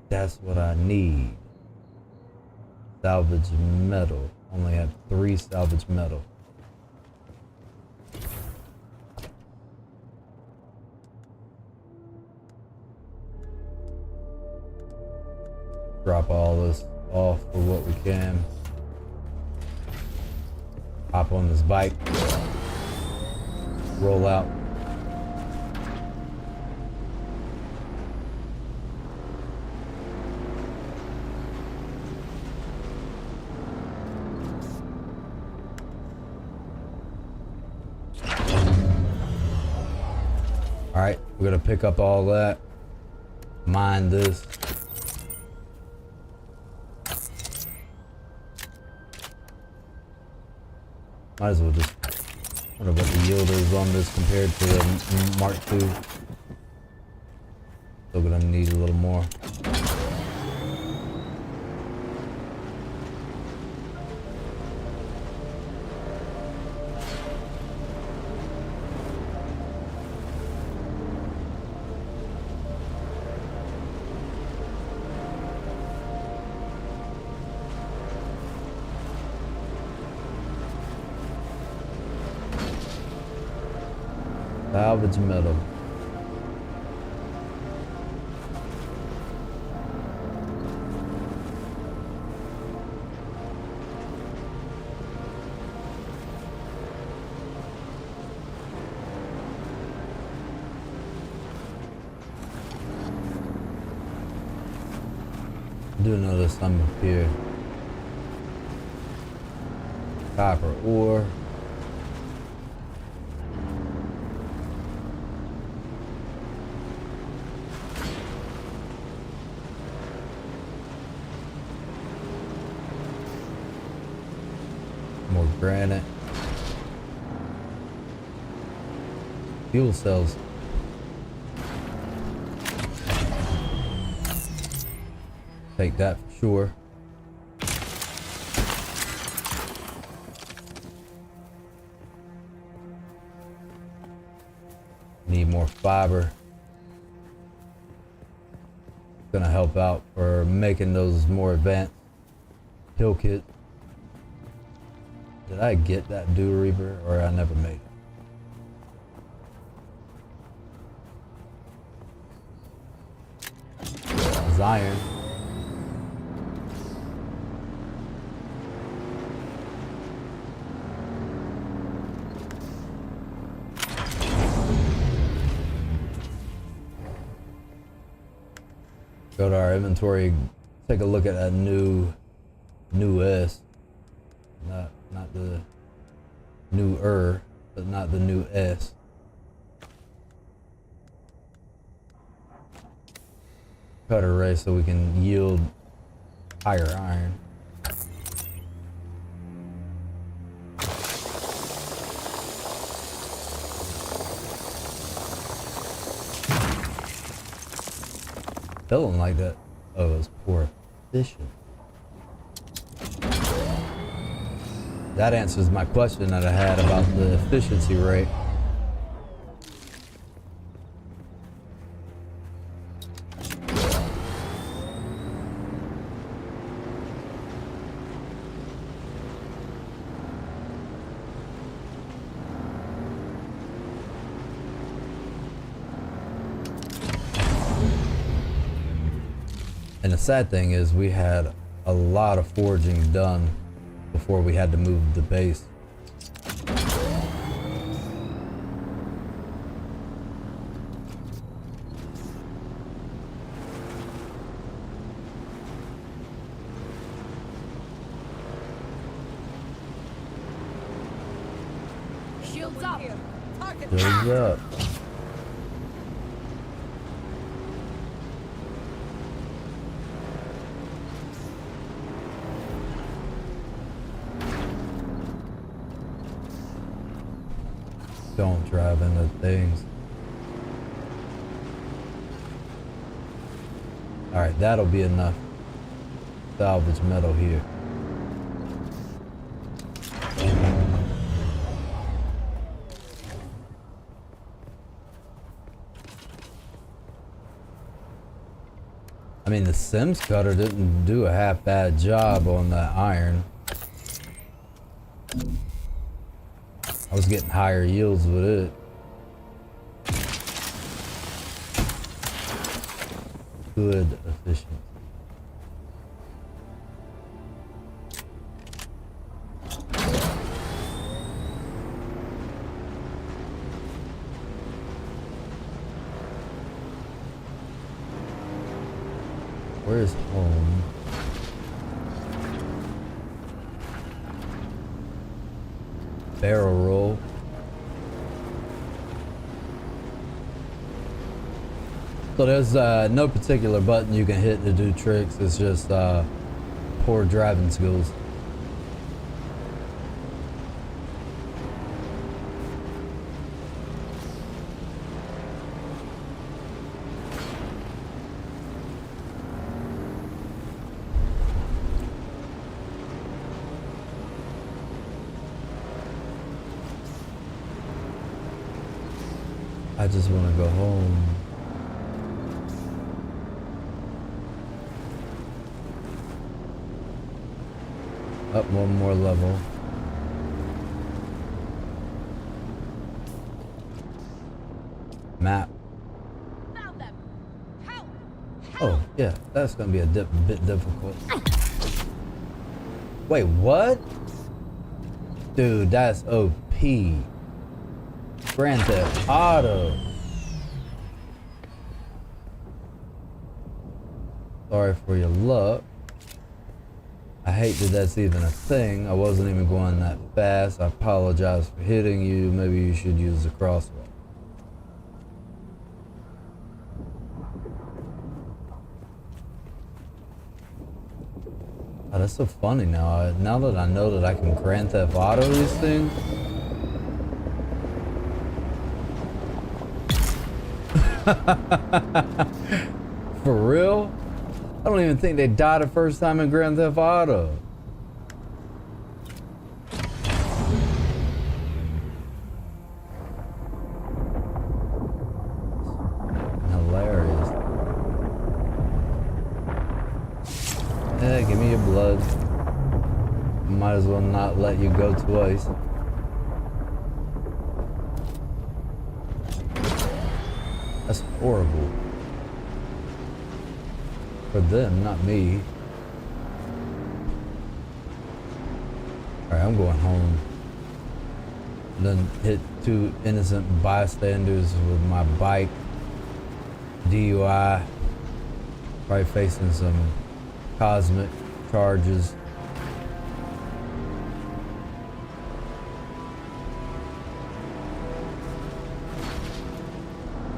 That's what I need. Salvage metal. Only have 3 salvage metal. drop all this off for what we can. Hop on this bike. Roll out. Alright, we're gonna pick up all that. Mine this. Might as well just wonder what the yield is on this compared to the Mark II. Still gonna need a little more. Salvage metal. I do notice some up here. Copper ore. More granite. Fuel cells. Take that for sure. Need more fiber. Gonna help out for making those more advanced kill kits. Did I get that Dew Reaper or I never made it? It's iron. Go to our inventory, take a look at that new S. Not the newer, but not the new S. Cutter ray so we can yield higher iron. Feeling like that. Oh, it's poor efficient. That answers my question that I had about the efficiency rate. And the sad thing is we had a lot of forging done before we had to move the base. Shields up. Shields up. Don't drive into things. Alright, that'll be enough salvage metal here. I mean, the Sims cutter didn't do a half bad job on that iron. I was getting higher yields with it. Good efficiency. Where's home? Barrel roll. So there's no particular button you can hit to do tricks. It's just poor driving skills. I just want to go home. Up one more level. Map. Found them. Help! Oh, yeah, that's gonna be a bit difficult. Wait, what? Dude, that's OP. Grand Theft Auto. Sorry for your luck. I hate that that's even a thing. I wasn't even going that fast. I apologize for hitting you. Maybe you should use the crosswalk. Oh, that's so funny now. Now that I know that I can Grand Theft Auto these things. For real? I don't even think they died the first time in Grand Theft Auto. Hilarious. Yeah, give me your blood. Might as well not let you go twice. That's horrible. For them, not me. Alright, I'm going home. Then hit 2 innocent bystanders with my bike. DUI. Probably facing some cosmic charges.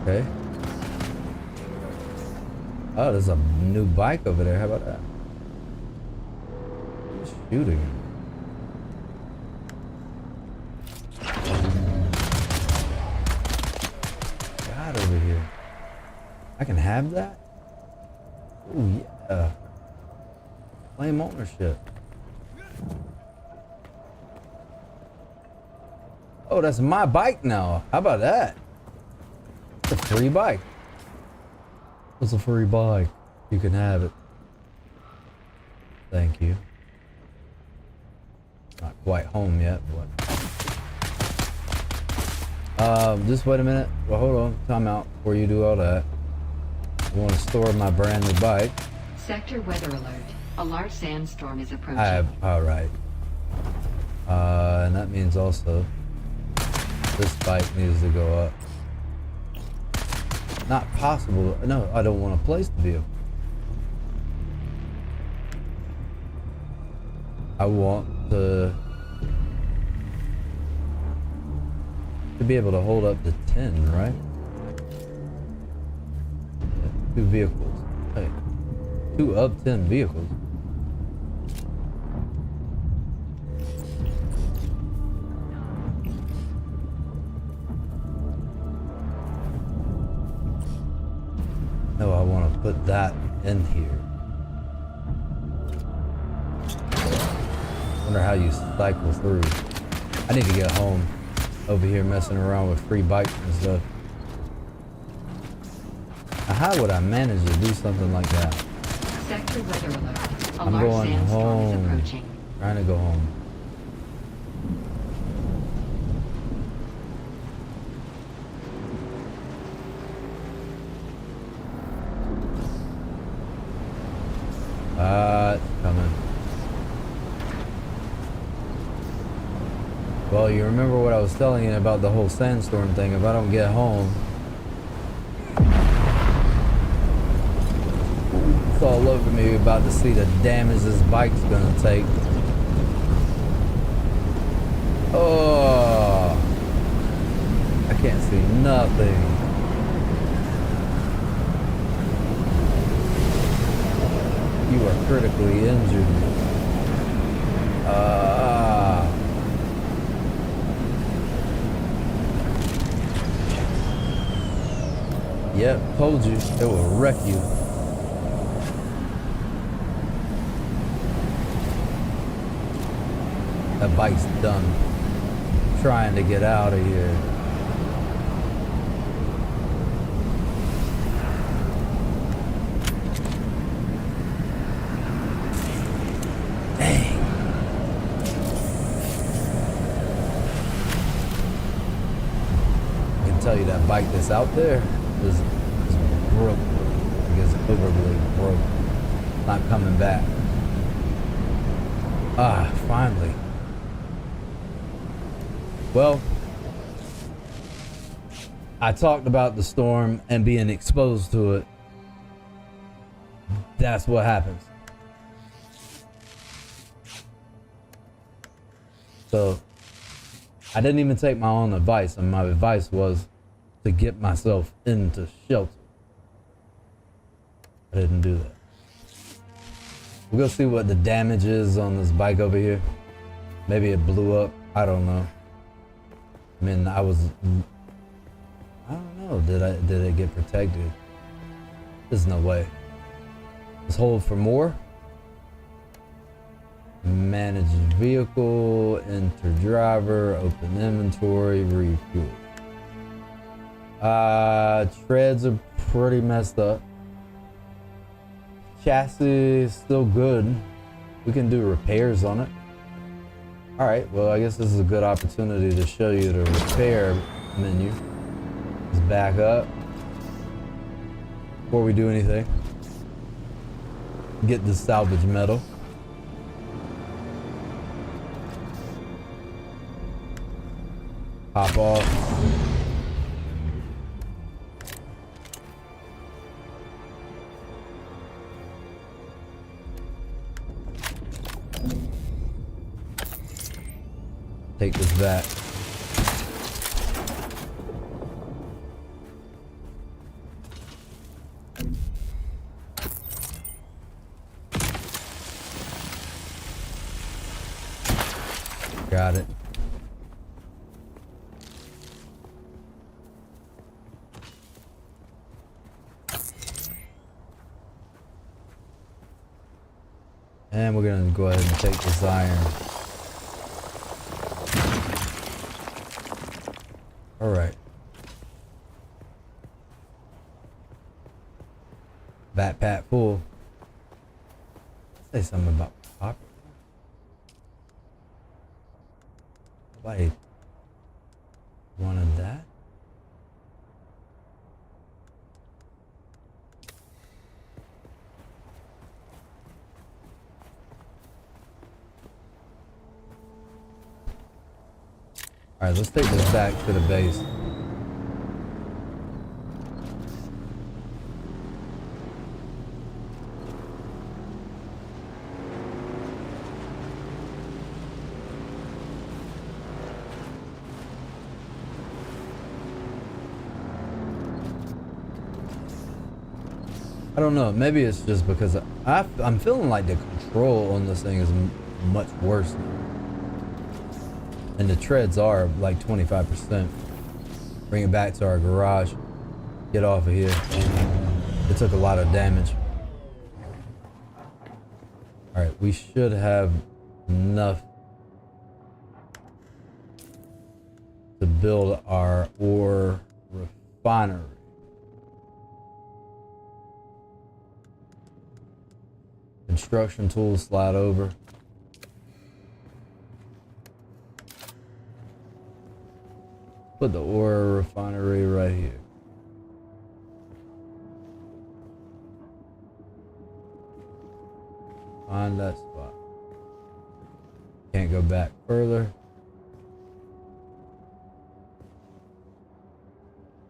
Okay. Oh, there's a new bike over there. How about that? Who's shooting? God, over here. I can have that? Oh, yeah. Claim ownership. Oh, that's my bike now. How about that? It's a free bike. It's a free bike. You can have it. Thank you. Not quite home yet, but just wait a minute. Well, hold on. Time out before you do all that. I want to store my brand new bike. Sector weather alert. A large sandstorm is approaching. All right. And that means also this bike needs to go up. Not possible. No, I don't want to place the vehicle. I want to be able to hold up to 10, right? 2 vehicles. Hey, 2 of 10 vehicles. No, I want to put that in here. Wonder how you cycle through. I need to get home. Over here messing around with free bikes and stuff. Now, how would I manage to do something like that? Sector weather alert. A I'm large going sandstorm is home. approaching. Trying to go home. Coming. Well, you remember what I was telling you about the whole sandstorm thing. If I don't get home, It's all over me. About to see the damage this bike's gonna take. Oh, I can't see nothing. You are critically injured. Yep, told you, it will wreck you. That bike's done. Trying to get out of here. Dang. I can tell you that bike that's out there is broke. I guess overly broke. Not coming back. Ah, finally. Well, I talked about the storm and being exposed to it. That's what happens. So, I didn't even take my own advice, and my advice was to get myself into shelter. I didn't do that. We'll go see what the damage is on this bike over here. Maybe it blew up. I don't know. I mean, I don't know. Did it get protected? There's no way. Let's hold for more. Manage vehicle, enter driver, open inventory, refuel. Treads are pretty messed up. Chassis is still good. We can do repairs on it. All right, well, I guess this is a good opportunity to show you the repair menu. Let's back up before we do anything. Get the salvage metal. Pop off. Take this back. Got it. And we're gonna go ahead and take this iron. All right. Backpack full. Say something about copper. Nobody wanted that. All right, let's take this back to the base. I don't know, maybe it's just because I'm feeling like the control on this thing is much worse now. And the treads are like 25%. Bring it back to our garage. Get off of here. It took a lot of damage. All right, we should have enough to build our ore refinery. Construction tools slide over. Put the ore refinery right here. Find that spot. Can't go back further.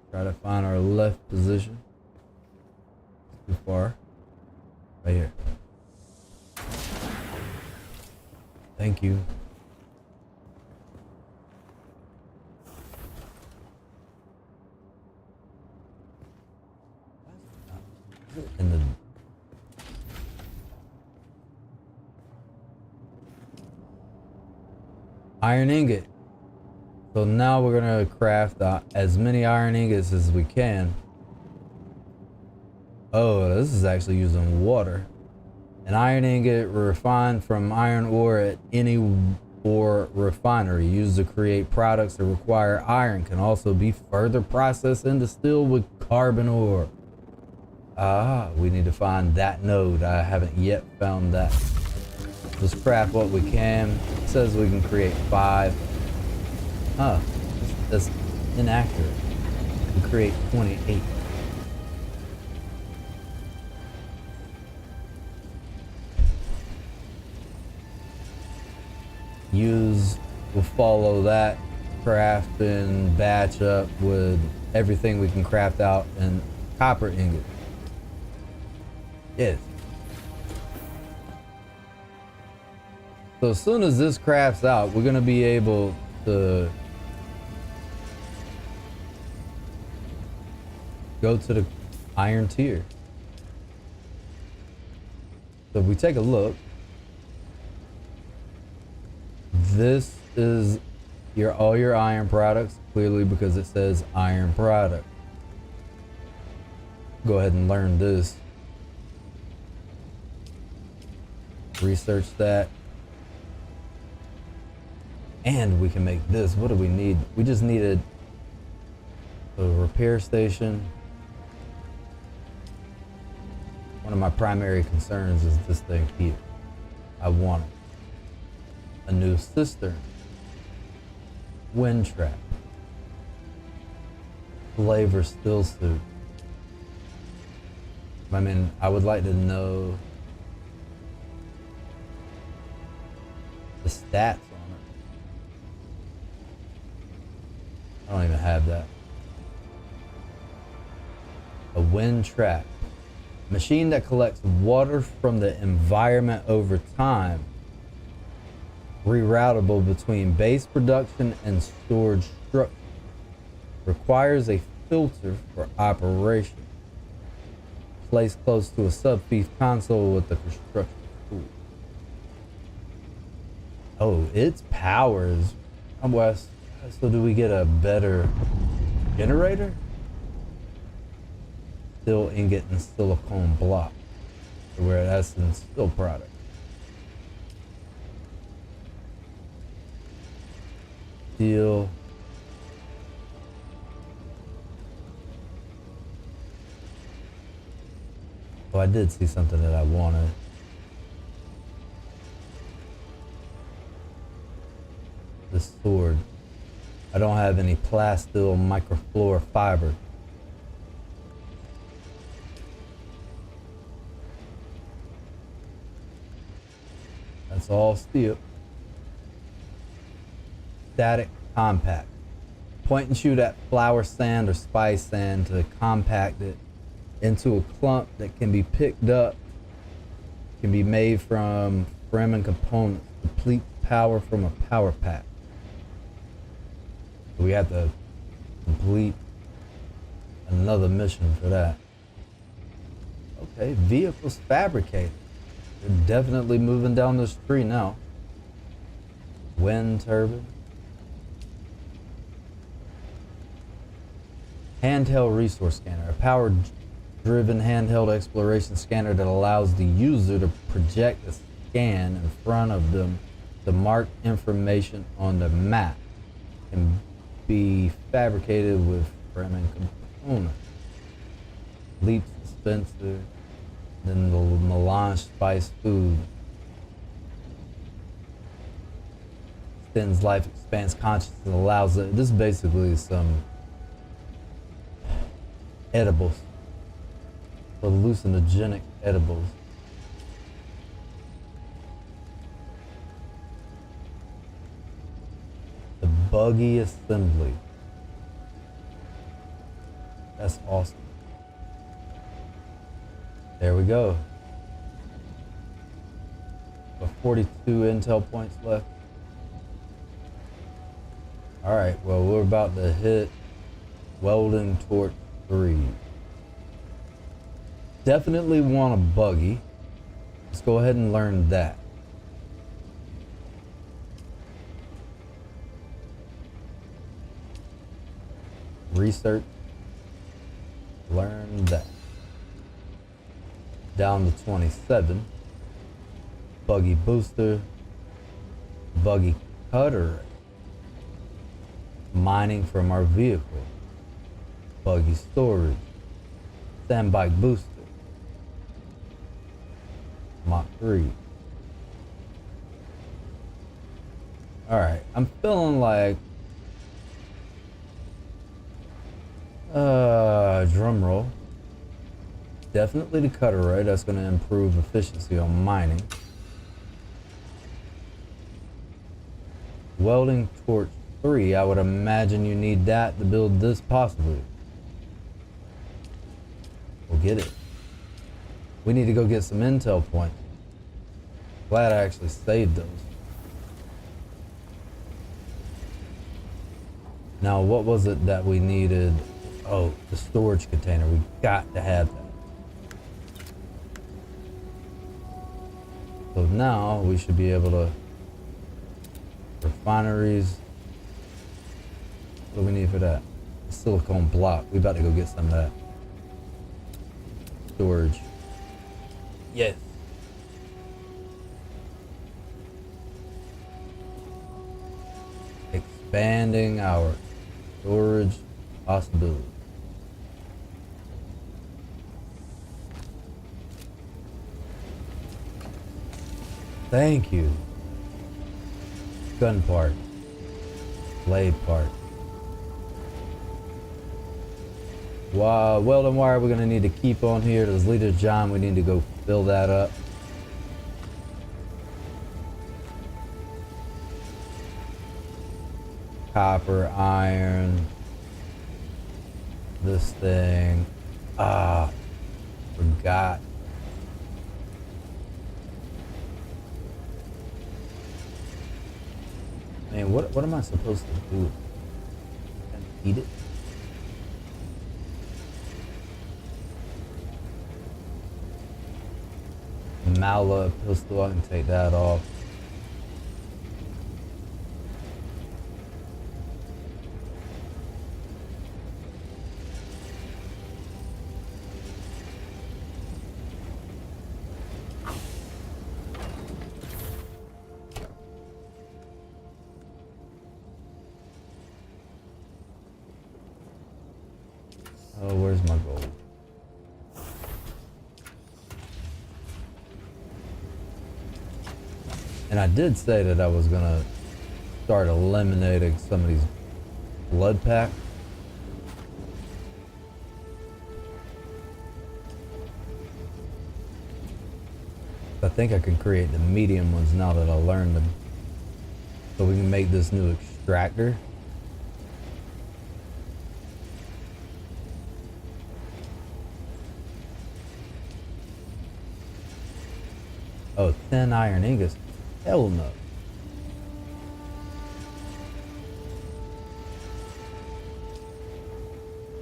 Try to find our left position. Too far. Right here. Thank you. In the iron ingot. So now we're gonna craft as many iron ingots as we can. Oh, this is actually using water. An iron ingot refined from iron ore at any ore refinery used to create products that require iron can also be further processed and distilled with carbon ore. Ah, we need to find that node. I haven't yet found that. Let's craft what we can. It says we can create 5. Huh, that's inaccurate. We can create 28. We'll follow that craft and batch up with everything we can craft out in copper ingot. Yes. So as soon as this crafts out, we're gonna be able to go to the iron tier. So if we take a look, this is all your iron products, clearly because it says iron product. Go ahead and learn this. Research that. And we can make this. What do we need? We just needed a repair station. One of my primary concerns is this thing here. I want it. A new cistern, wind trap, flavor still suit. I mean, I would like to know the stats on it. I don't even have that. A wind trap, machine that collects water from the environment over time. Reroutable between base production and storage structure. Requires a filter for operation. Placed close to a subfief console with the construction tool. Oh, its powers. So do we get a better generator? Steel ingot and silicone block. Where that's in steel product. Steel. Oh, I did see something that I wanted. This sword. I don't have any plasteel microfluor fiber. That's all steel. Static compact. Point and shoot at flour sand or spice sand to compact it into a clump that can be picked up. Can be made from Fremen components. Complete power from a power pack. So we have to complete another mission for that. Okay, vehicles fabricated. We're definitely moving down this tree now. Wind turbine. Handheld resource scanner, a power-driven handheld exploration scanner that allows the user to project a scan in front of them to mark information on the map. Can be fabricated with Fremen components. Leap dispenser, then the melange spice food. Extends life, expands consciousness, and allows it. This is basically some edibles, hallucinogenic edibles. The buggy assembly. That's awesome. There we go. But 42 intel points left. Alright, well, we're about to hit Welding Torch 3. Definitely want a buggy. Let's go ahead and learn that. Research. Learn that. Down to 27. Buggy booster. Buggy cutter. Mining from our vehicle. Buggy storage. Sandbike booster. Mach 3. Alright, I'm feeling like drum roll. Definitely the cutter, right? That's going to improve efficiency on mining. Welding torch 3, I would imagine you need that to build this possibly. We'll get it. We need to go get some intel points. Glad I actually saved those. Now, what was it that we needed? Oh, the storage container. We got to have that. So now we should be able to refineries. What do we need for that? A silicone block. We about to go get some of that. Storage. Yes. Expanding our storage possibilities. Thank you. Gun part. Blade part. Wow, welding wire we're gonna need to keep on here. There's Leader John, we need to go fill that up. Copper, iron. This thing. Forgot. Man, what am I supposed to do? Eat it? Mala pistol, I can take that off. Oh, where's my gold? And I did say that I was gonna start eliminating some of these blood packs. I think I can create the medium ones now that I learned them. So we can make this new extractor. Oh, 10 iron ingots. Hell no.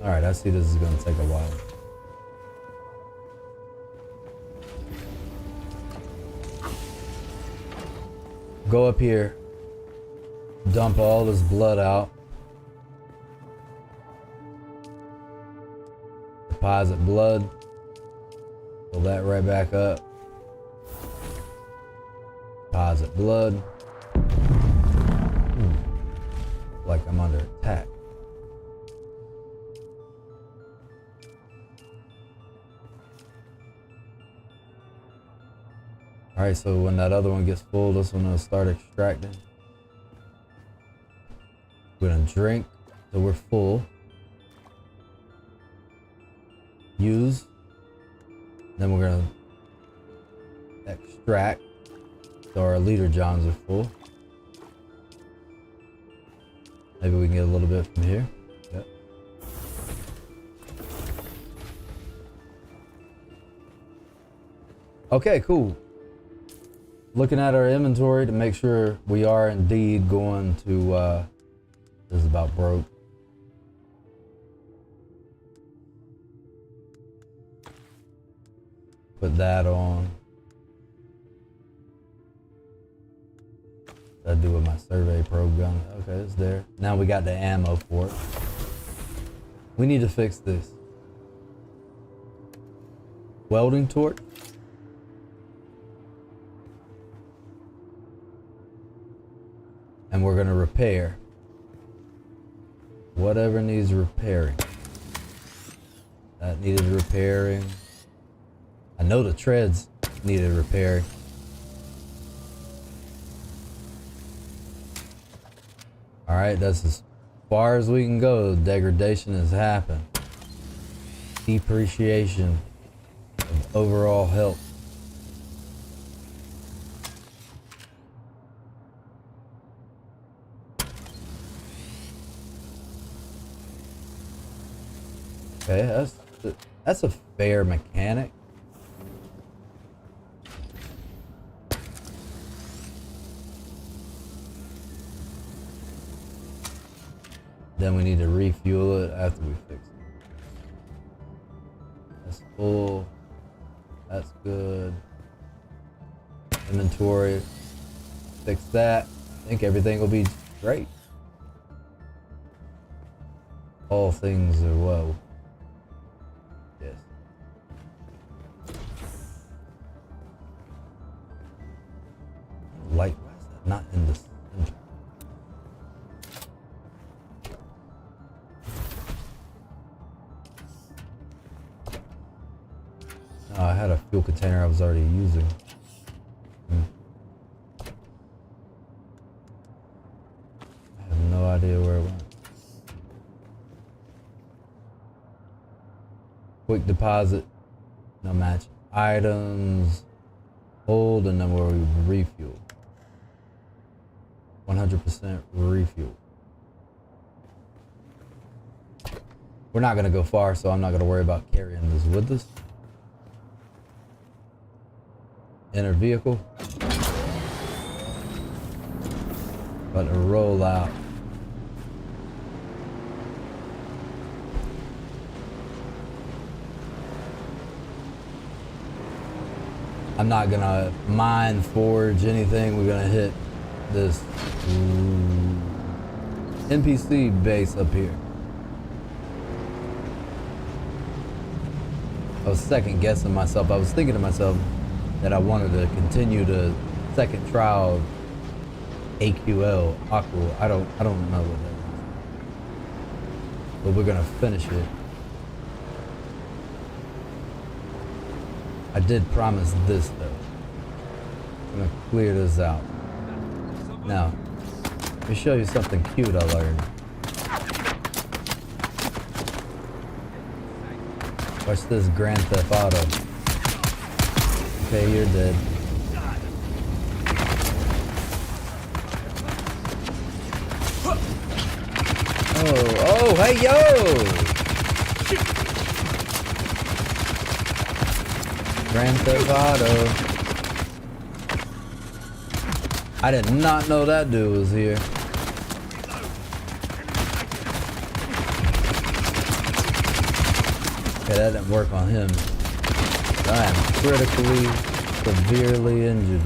Alright, I see this is going to take a while. Go up here. Dump all this blood out. Deposit blood. Fill that right back up. Deposit blood. Like I'm under attack. Alright, so when that other one gets full, this one will start extracting. We're gonna drink till we're full. Use. Then we're gonna extract. So our leader johns are full. Maybe we can get a little bit from here. Yep. Okay, cool. looking at our inventory to make sure we are indeed going to, this is about broke. Put that on. I do with my survey probe gun. Okay, it's there. Now we got the ammo for it. We need to fix this. Welding torch. And we're gonna repair whatever needs repairing. That needed repairing. I know the treads needed repairing. Alright, that's as far as we can go. Degradation has happened. Depreciation of overall health. Okay, that's a fair mechanic. Then we need to refuel it after we fix it. That's full. That's good. Inventory. Fix that. I think everything will be great. All things are well. Yes. Light, why is that not in the center? Oh, I had a fuel container I was already using. I have no idea where it went. Quick deposit, no match items, hold, and then we'll refuel. 100% refuel. We're not gonna go far, so I'm not gonna worry about carrying this with us. Enter vehicle. About to roll out. I'm not gonna mine, forge, anything. We're gonna hit this NPC base up here. I was second guessing myself. I was thinking to myself that I wanted to continue the second trial of AQL, Aqua. I don't know what that is. But we're gonna finish it. I did promise this though. I'm gonna clear this out. Now, let me show you something cute I learned. Watch this Grand Theft Auto. Okay, you're dead. Oh, hey yo! Grand Theft Auto. I did not know that dude was here. Okay, that didn't work on him. I am critically, severely injured.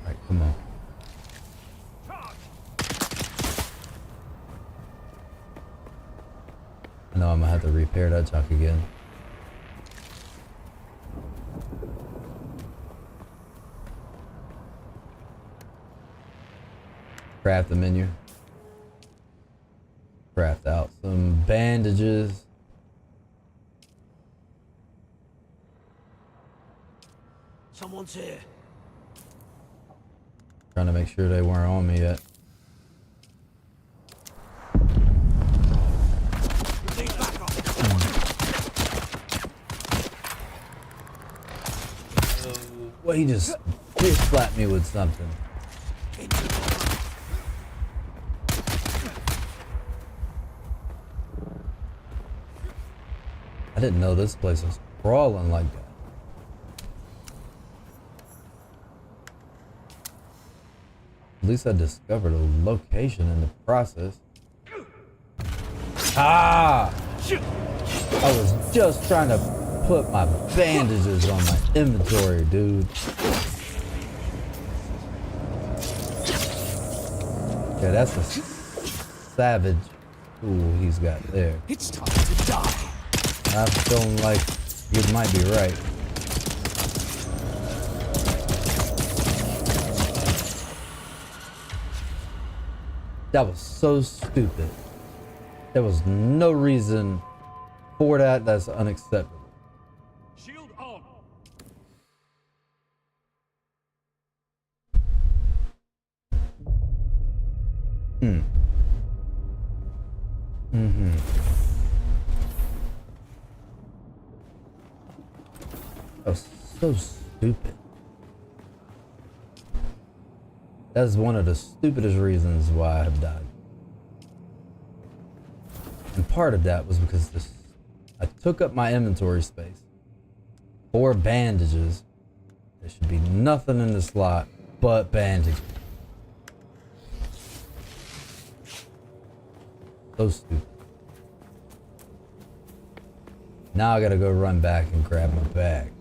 Alright, come on. I know I'm gonna have to repair that junk again. Craft the menu. Craft out some bandages. Someone's here. Trying to make sure they weren't on me yet. Back off. Well, he just fist slapped me with something. I didn't know this place was crawling like that. At least I discovered a location in the process. Ah! I was just trying to put my bandages on my inventory, dude. Yeah, that's a savage tool he's got there. It's time to die. I'm feeling like you might be right. That was so stupid. There was no reason for that. That's unacceptable. Shield on. That was so stupid. That is one of the stupidest reasons why I have died. And part of that was because I took up my inventory space. 4 bandages. There should be nothing in the slot but bandages. So stupid. Now I gotta go run back and grab my bag.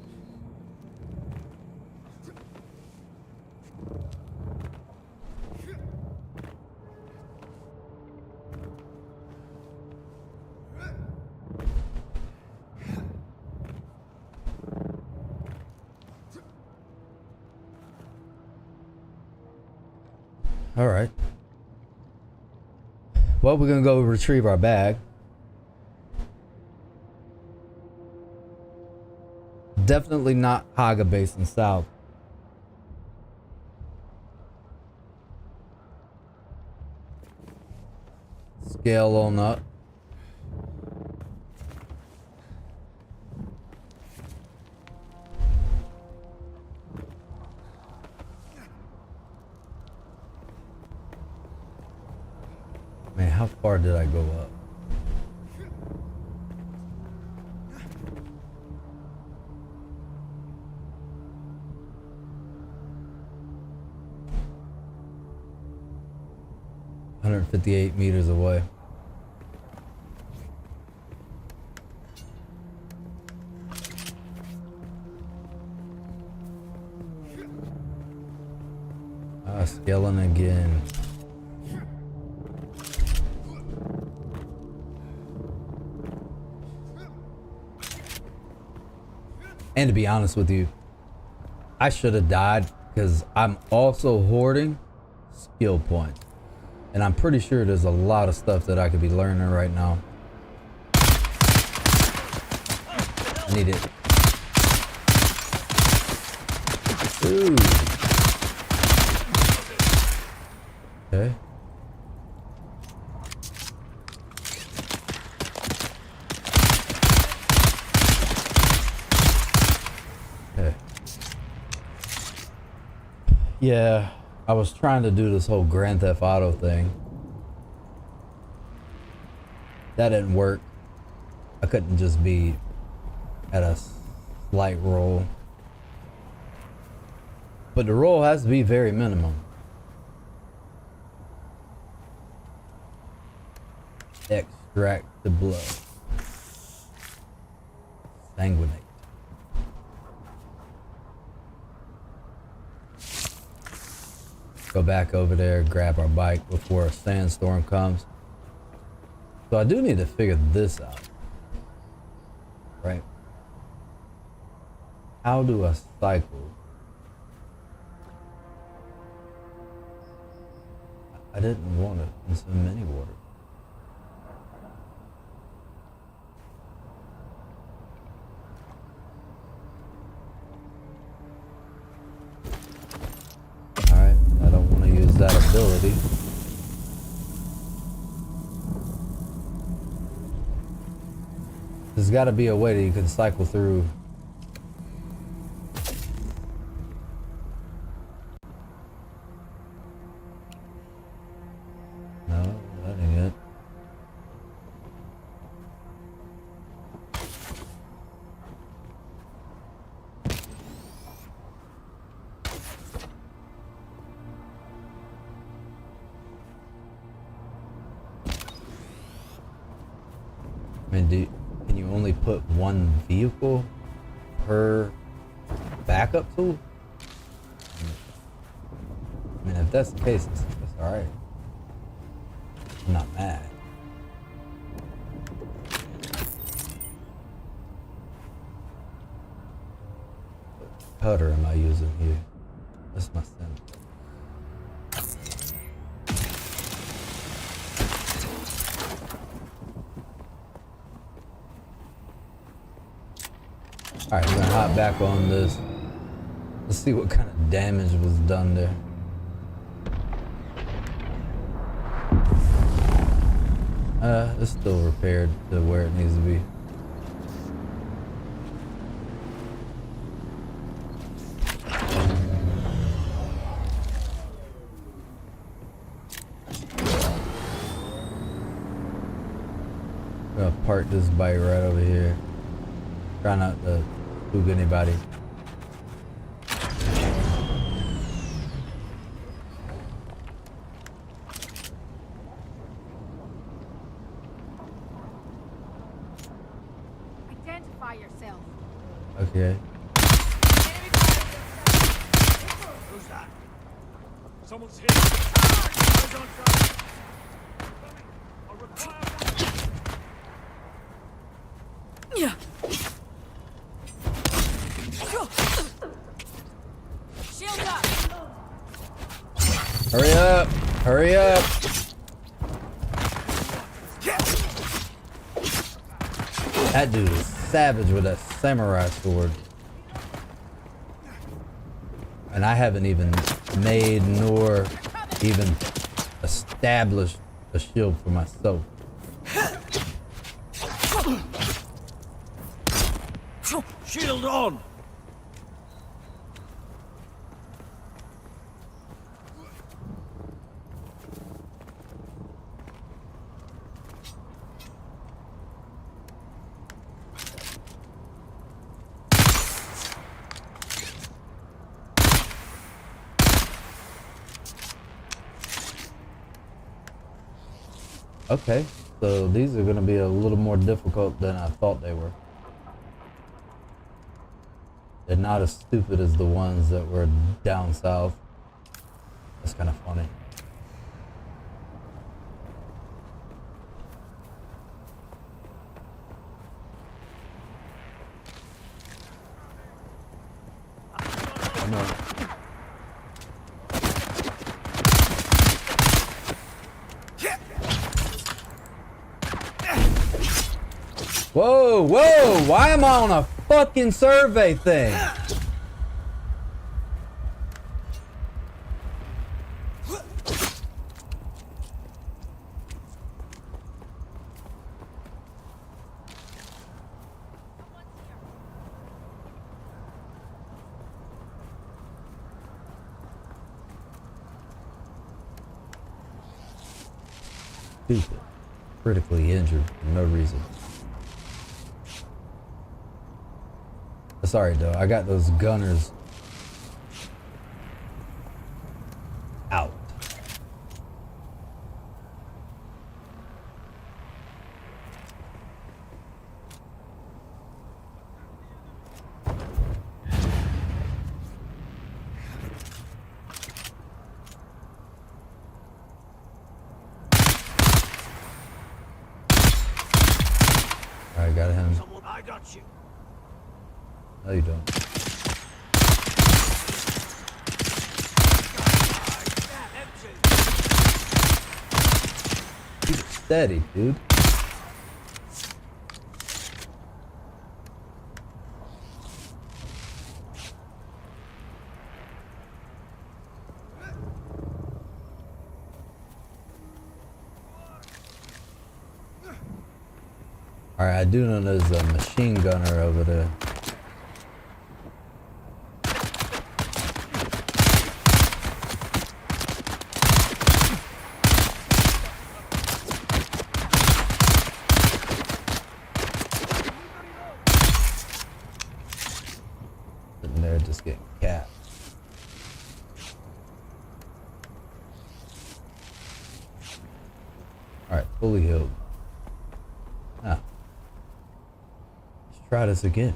All right. Well, we're gonna go retrieve our bag. Definitely not Haga Basin South. Scale on up. Man, how far did I go up? $158 meters away. Scaling again. And to be honest with you, I should have died because I'm also hoarding skill points. And I'm pretty sure there's a lot of stuff that I could be learning right now. I need it. Ooh. Okay. Okay. Yeah, I was trying to do this whole Grand Theft Auto thing. That didn't work. I couldn't just be at a slight roll. But the roll has to be very minimum. Extract the blood. Sanguinate. Go back over there, grab our bike before a sandstorm comes. So I do need to figure this out. Right? How do I cycle? I didn't want to consume any water. Alright, I don't want to use that ability. There's got to be a way that you can cycle through mean, can you only put one vehicle per backup tool? I mean, if that's the case, that's alright. I'm not mad. What cutter am I using here? That's my sim. Alright, we're gonna hop back on this. Let's see what kind of damage was done there. It's still repaired to where it needs to be. I'm gonna park this bike right over here. Try not to spook anybody. Identify yourself. Okay. Who's that? Someone's here. Eyes on target. I require backup. Yeah. Shield up. Hurry up! Hurry up! That dude is savage with that samurai sword. And I haven't even made nor even established a shield for myself. Shield on! Okay, so these are going to be a little more difficult than I thought they were. They're not as stupid as the ones that were down south. That's kind of funny. Come on. Whoa, whoa, why am I on a fucking survey thing? Stupid. Critically injured for no reason. Sorry though, I got those gunners out. I got him. I got you. No, you don't. Keep it steady, dude. Alright, I do know there's a machine gunner over there. Sitting there just getting capped. Alright, fully healed. Ah, try this again.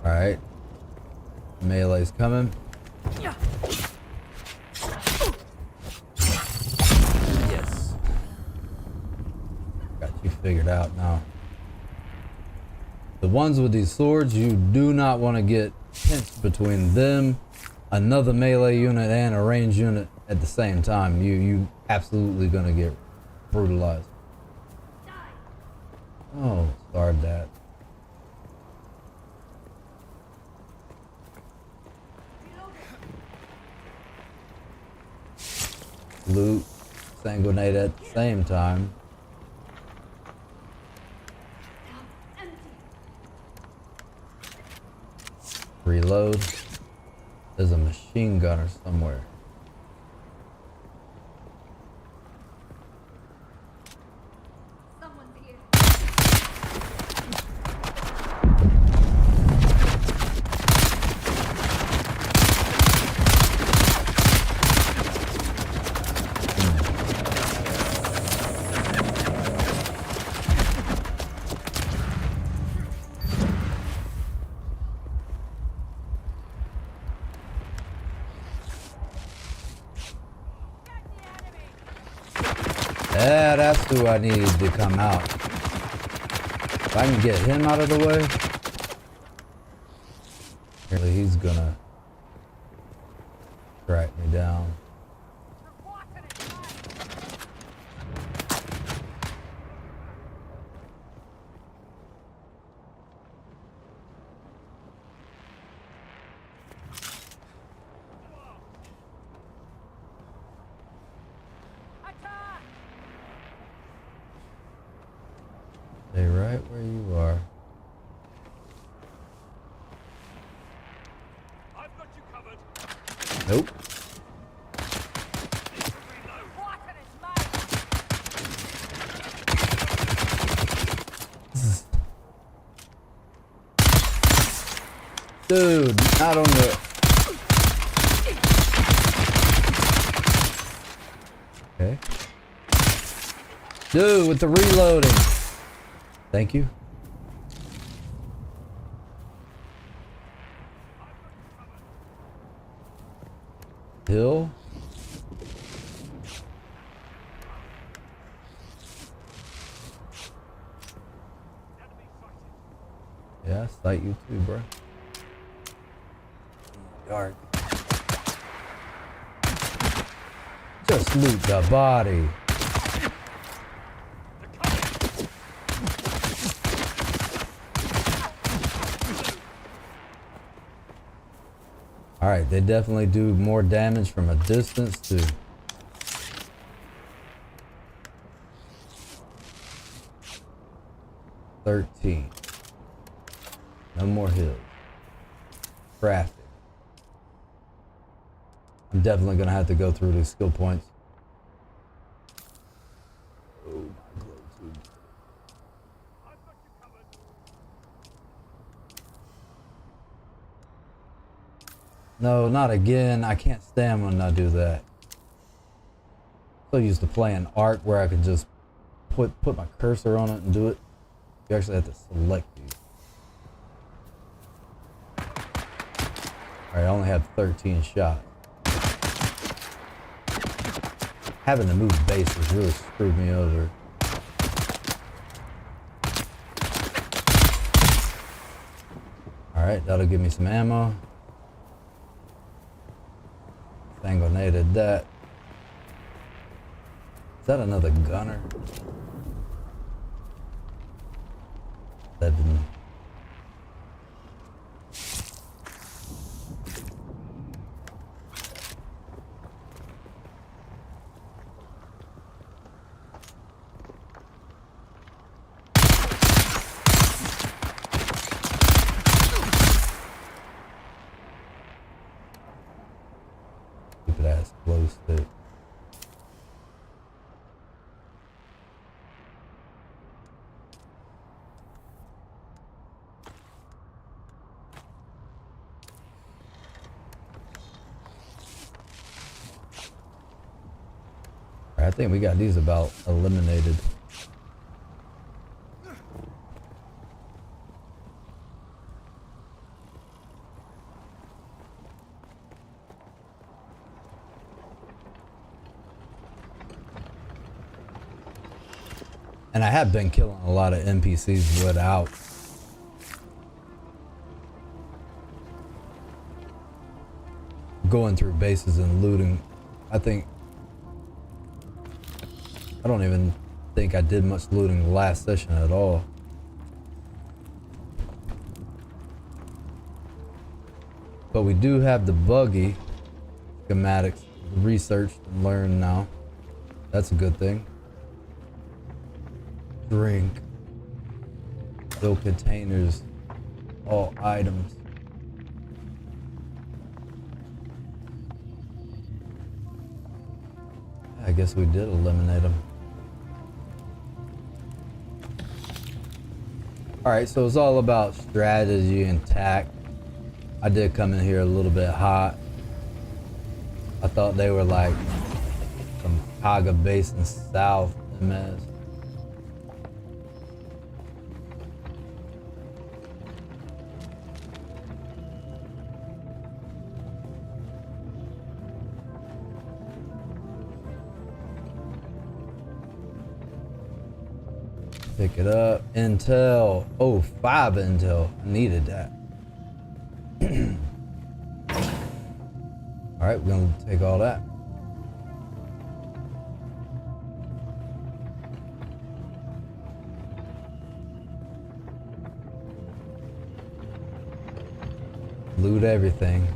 Alright. Melee's coming. Yes. Got you figured out now. The ones with these swords, you do not want to get pinched between them, another melee unit, and a ranged unit at the same time. You absolutely gonna get brutalized. Oh, sorry, Dad. Loot, sanguinate at the same time. Reload. There's a machine gunner somewhere. Someone's here. Yeah, that's who I need to come out. If I can get him out of the way, apparently he's gonna track me down. Stay right where you are. I've got you covered. Nope. Dude, not on the... Okay. Dude, with the reloading. Thank you. Hill. Yeah, I sight you too, bro. Dark. Just loot the body. Alright, they definitely do more damage from a distance too. $13. No more hills. Crafting. I'm definitely gonna have to go through these skill points. Oh my glow tube. No, not again. I can't stand when I do that. So used to playing Ark where I could just put my cursor on it and do it. You actually have to select these. Alright, I only have 13 shots. Having to move base has really screwed me over. Alright, that'll give me some ammo. Sanguinated that. Is that another gunner? 7. stick. I think we got these about eliminated. And I have been killing a lot of NPCs without going through bases and looting. I don't even think I did much looting last session at all. But we do have the buggy schematics researched and learned now. That's a good thing. Drink. Fill containers. All items. I guess we did eliminate them. Alright, so it's all about strategy and tact. I did come in here a little bit hot. I thought they were like some Kaga Basin South MS. Pick it up. Intel. Oh, 5 intel. I needed that. Alright, we're gonna take all that. Loot everything.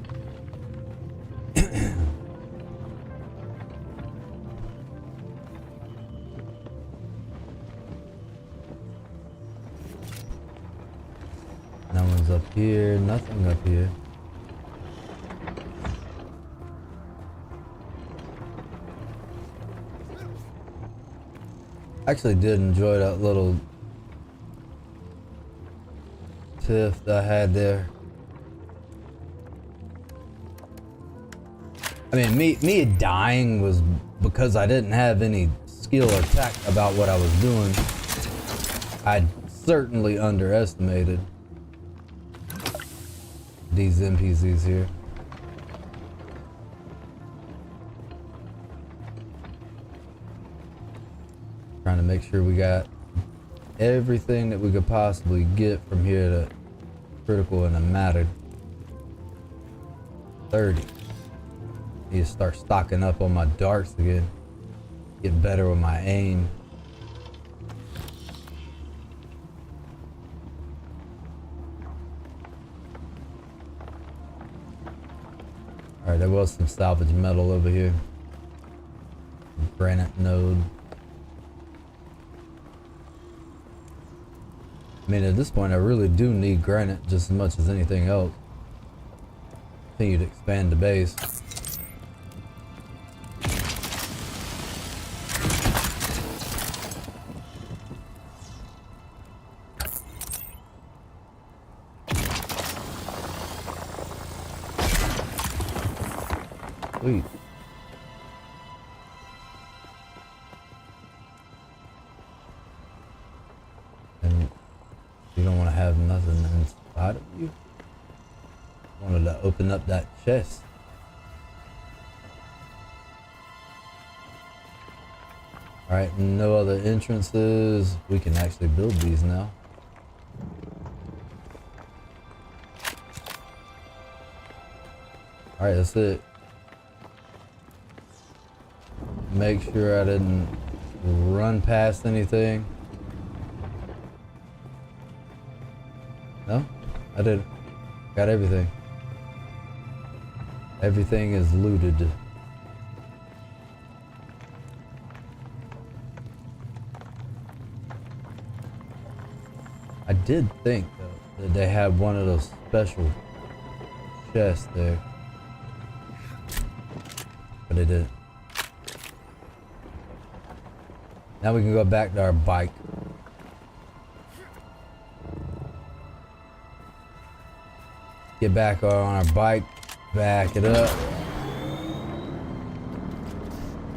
No one's up here, nothing up here. I actually did enjoy that little tiff that I had there. I mean, me dying was because I didn't have any skill or tact about what I was doing. I certainly underestimated these NPCs here. Trying to make sure we got everything that we could possibly get from here to critical and it mattered. 30. Need to start stocking up on my darts again. Get better with my aim. Alright, there was some salvage metal over here. Granite node. I mean, at this point, I really do need granite just as much as anything else. Continue to expand the base. Sweet. And you don't want to have nothing inside of you. Wanted to open up that chest. Alright, no other entrances. We can actually build these now. Alright, that's it. Make sure I didn't run past anything. No, I didn't. Got everything. Everything is looted. I did think though that they had one of those special chests there, but they didn't. Now we can go back to our bike. Get back on our bike, back it up.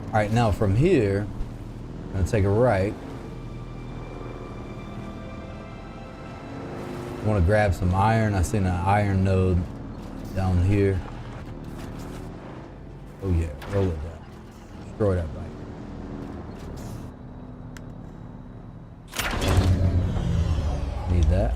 Alright, now from here, I'm gonna take a right. I want to grab some iron. I seen an iron node down here. Oh yeah, roll it down. Destroy that bike. Need that.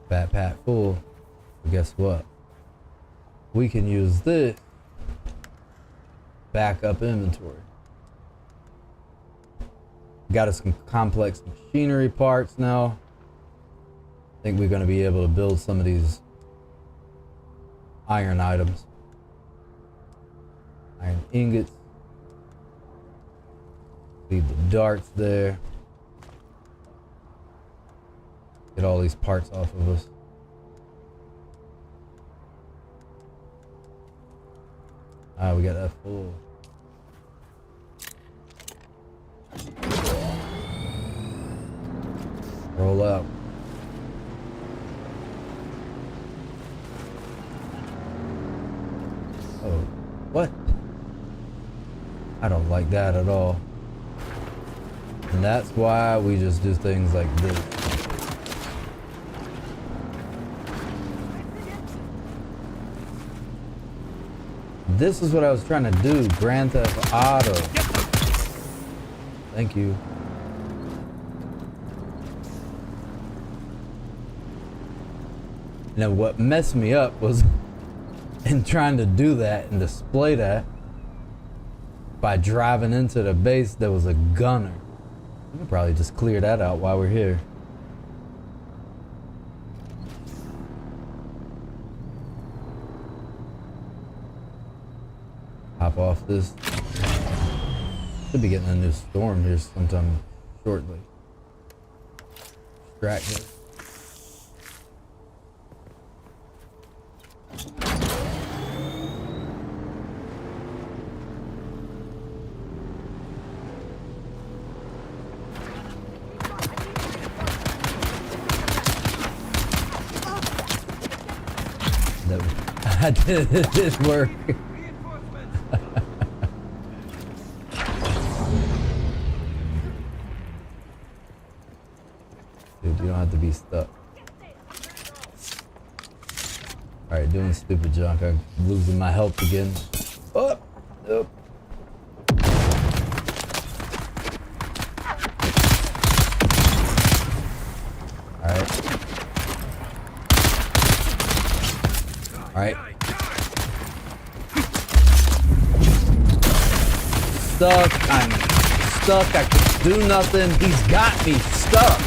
Backpack full. But guess what? We can use this backup inventory. Got us some complex machinery parts now. I think we're going to be able to build some of these iron items. Iron ingots. Leave the darts there. Get all these parts off of us. Ah, we got that full. Roll out. Oh, what? I don't like that at all. And that's why we just do things like this. This is what I was trying to do. Grand Theft Auto. Thank you. Now what messed me up was in trying to do that and display that by driving into the base there was a gunner. We could probably just clear that out while we're here. Hop off this. Should be getting a new storm here sometime shortly. Distracted. It did work. Dude, you don't have to be stuck. Alright, doing stupid junk. I'm losing my health again. Oh! Oh. Alright. Alright. Stuck. I'm stuck. I can do nothing. He's got me stuck.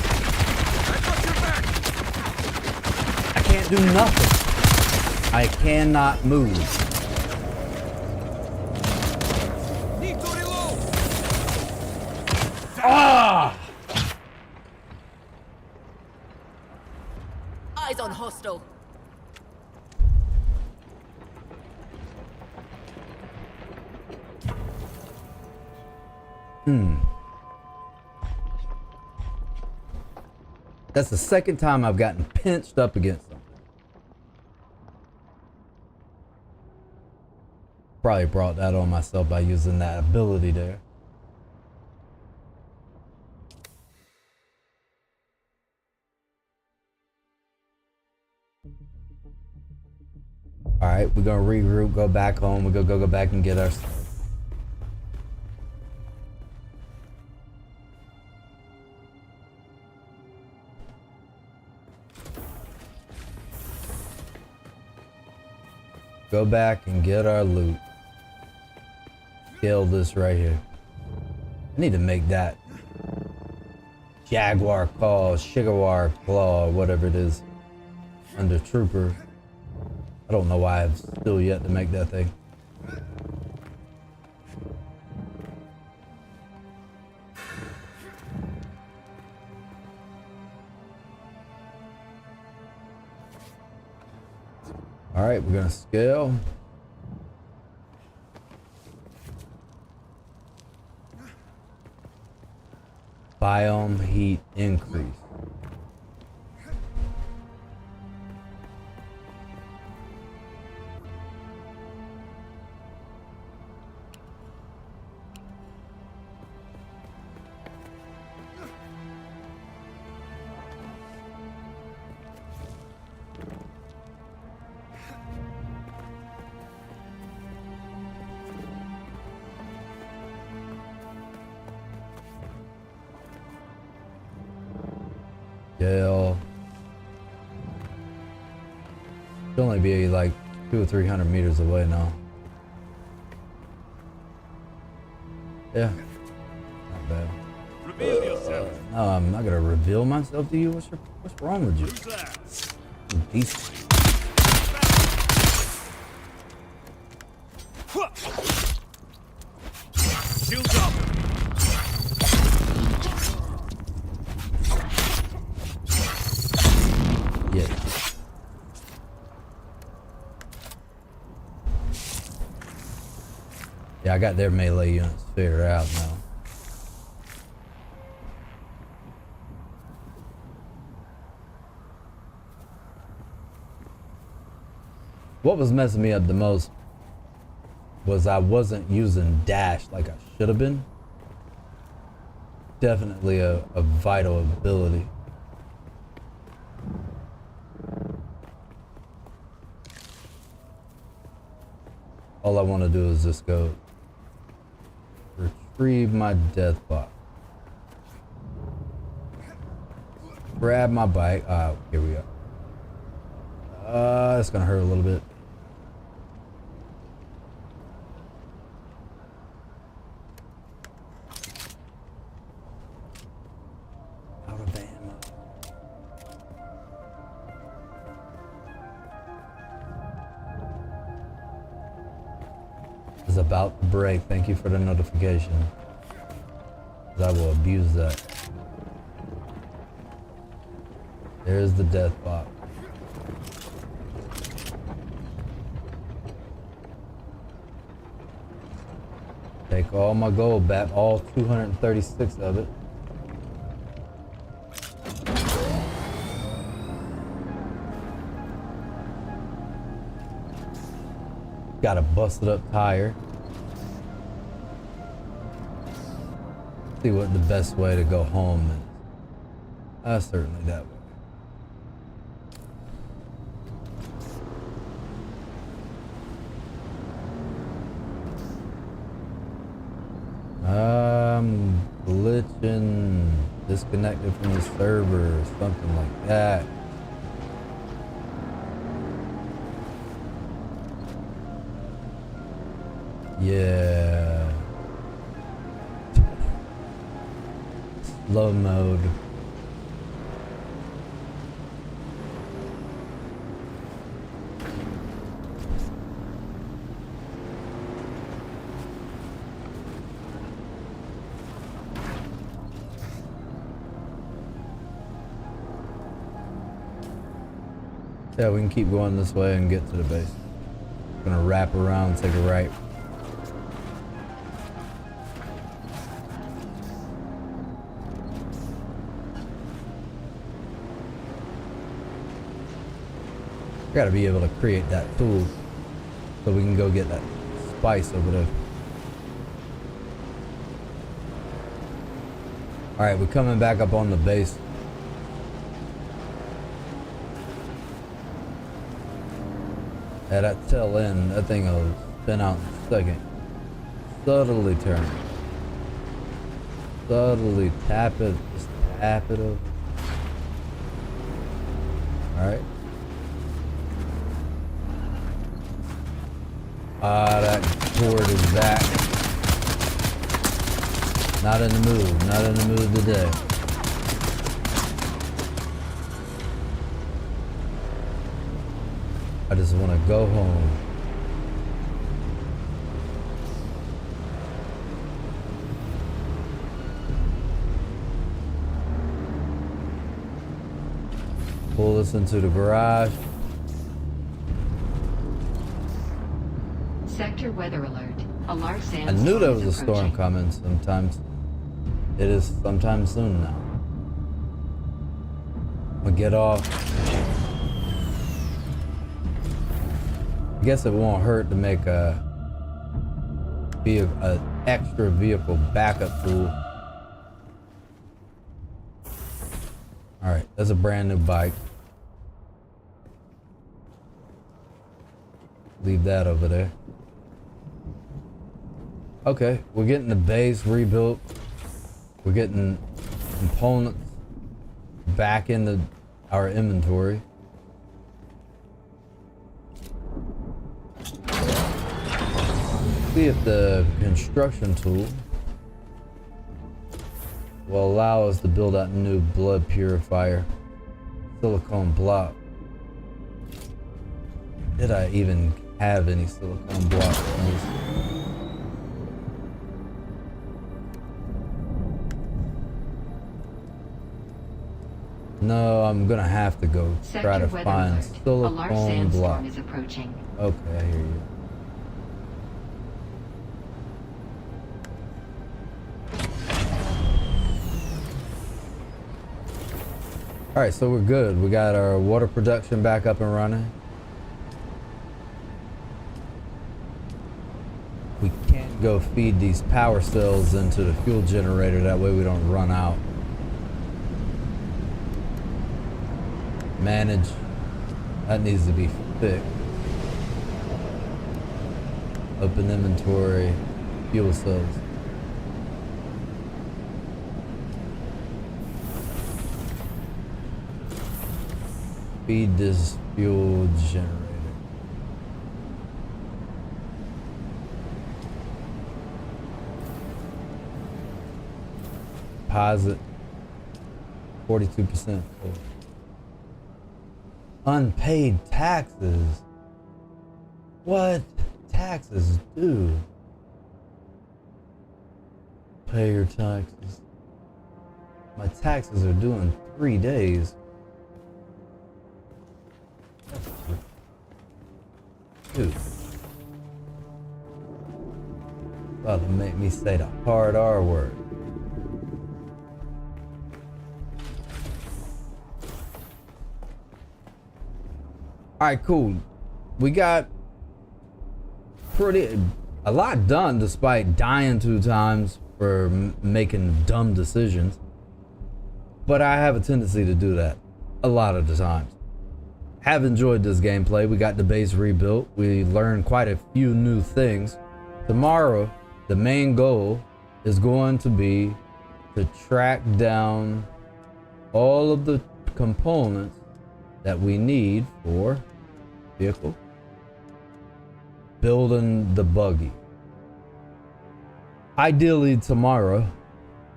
I can't do nothing. I cannot move. Ah! Eyes on hostile. That's the second time I've gotten pinched up against something. Probably brought that on myself by using that ability there. Alright, we're gonna regroup, go back home. We're gonna go back and get our stuff. Go back and get our loot. Kill this right here. I need to make that Jaguar Claw, Sugarwar Claw, whatever it is. under trooper. I don't know why I've still yet to make that thing. All right, we're gonna scale. Biome heat increase. Scale. Should only be like 200 or 300 meters away now. Yeah, not bad. Reveal yourself. No, I'm not gonna reveal myself to you. What's wrong with you? Who's there? You beast. Shields up. Yeah. Yeah, I got their melee units figured out now. What was messing me up the most was I wasn't using dash like I should have been. Definitely a vital ability. All I want to do is just go retrieve my death box. Grab my bike. Here we go. It's gonna hurt a little bit. Out of ammo. Is about to break. Thank you for the notification. I will abuse that. There's the death box. Take all my gold back, all 236 of it. Got a busted up tire. See what the best way to go home is. Certainly that way. I'm glitching, disconnected from the server or something like that. Yeah. Slow mode. Yeah, we can keep going this way and get to the base. Gonna wrap around, take a right. Gotta be able to create that tool so we can go get that spice over there. Alright, we're coming back up on the base. At that tail end, that thing will spin out in a second. Subtly turn. Subtly tap it, just tap it over. Alright. That cord is back. Not in the mood, not in the mood today. I just want to go home. Pull this into the garage. Sector weather alert. A large I sandstorm knew there was a is storm approaching. coming sometimes. It is sometime soon now. I'm gonna get off. I guess it won't hurt to make a extra vehicle backup tool. All right, that's a brand new bike. Leave that over there. Okay, we're getting the base rebuilt. We're getting components back into our inventory. See if the construction tool will allow us to build out a new blood purifier. Silicone block. Did I even have any silicone blocks in this? No, I'm gonna have to go try to Sector weather find alert. A large silicone sandstorm blocks. is approaching. Okay, I hear you. All right, so we're good. We got our water production back up and running. We can't go feed these power cells into the fuel generator. That way we don't run out. Manage. That needs to be fixed. Open inventory. Fuel cells. Feed this fuel generator. Deposit 42% full. Unpaid taxes. What taxes due? Pay your taxes. My taxes are due in 3 days. Dude. About to make me say the hard R word. Alright, cool. We got a lot done despite dying 2 times for making dumb decisions. But I have a tendency to do that a lot of the times. Have enjoyed this gameplay. We got the base rebuilt. We learned quite a few new things. Tomorrow, the main goal is going to be to track down all of the components that we need for vehicle, building the buggy. Ideally tomorrow,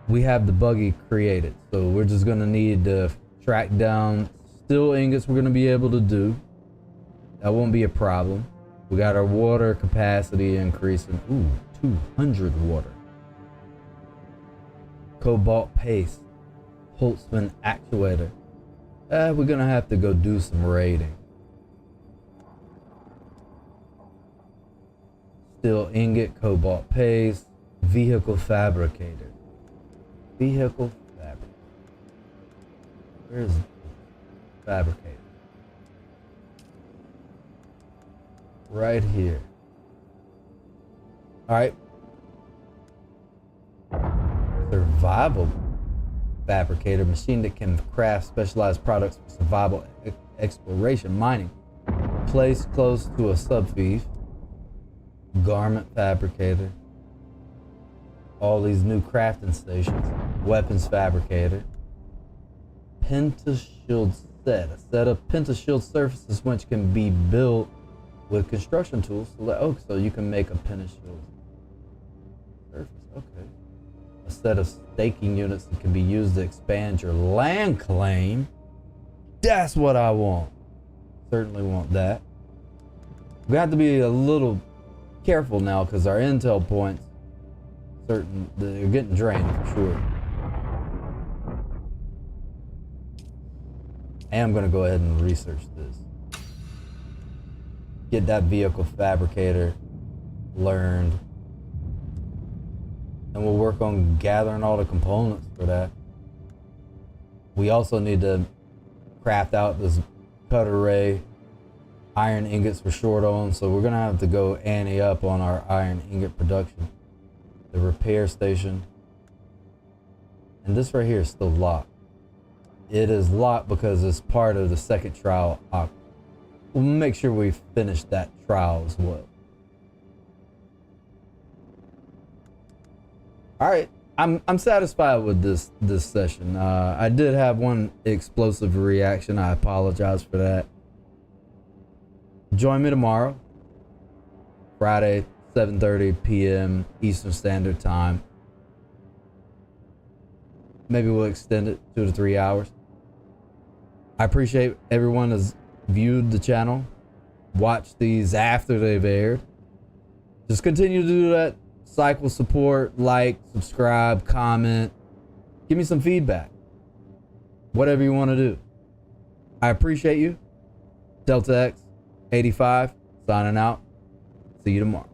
we have the buggy created. So we're just gonna need to track down steel ingots we're gonna be able to do. That won't be a problem. We got our water capacity increasing. Ooh, 200 water. Cobalt paste. Holtzman actuator. We're gonna have to go do some raiding. Steel ingot, cobalt paste, vehicle fabricator. Vehicle fabricator. Where's fabricator? Right here. Alright. Survival fabricator, machine that can craft specialized products for survival, exploration, mining. Placed close to a subfief. Garment fabricator. All these new crafting stations. Weapons fabricator. Pentashield set. A set of pentashield surfaces which can be built with construction tools. So you can make a pentashield surface. Okay. A set of staking units that can be used to expand your land claim. That's what I want. Certainly want that. We have to be a little careful now because our intel points, they're getting drained for sure. I am going to go ahead and research this. Get that vehicle fabricator learned. And we'll work on gathering all the components for that. We also need to craft out this cut array. Iron ingots we're short on, so we're gonna have to go ante up on our iron ingot production. The repair station. And this right here is still locked. It is locked because it's part of the second trial. We'll make sure we finish that trial as well. All right, I'm satisfied with this session. I did have one explosive reaction. I apologize for that. Join me tomorrow, Friday, 7:30 p.m. Eastern Standard Time. Maybe we'll extend it 2 to 3 hours. I appreciate everyone has viewed the channel, watched these after they've aired. Just continue to do that. Cycle support, like, subscribe, comment. Give me some feedback. Whatever you want to do. I appreciate you. D3ltaX85 signing out. See you tomorrow.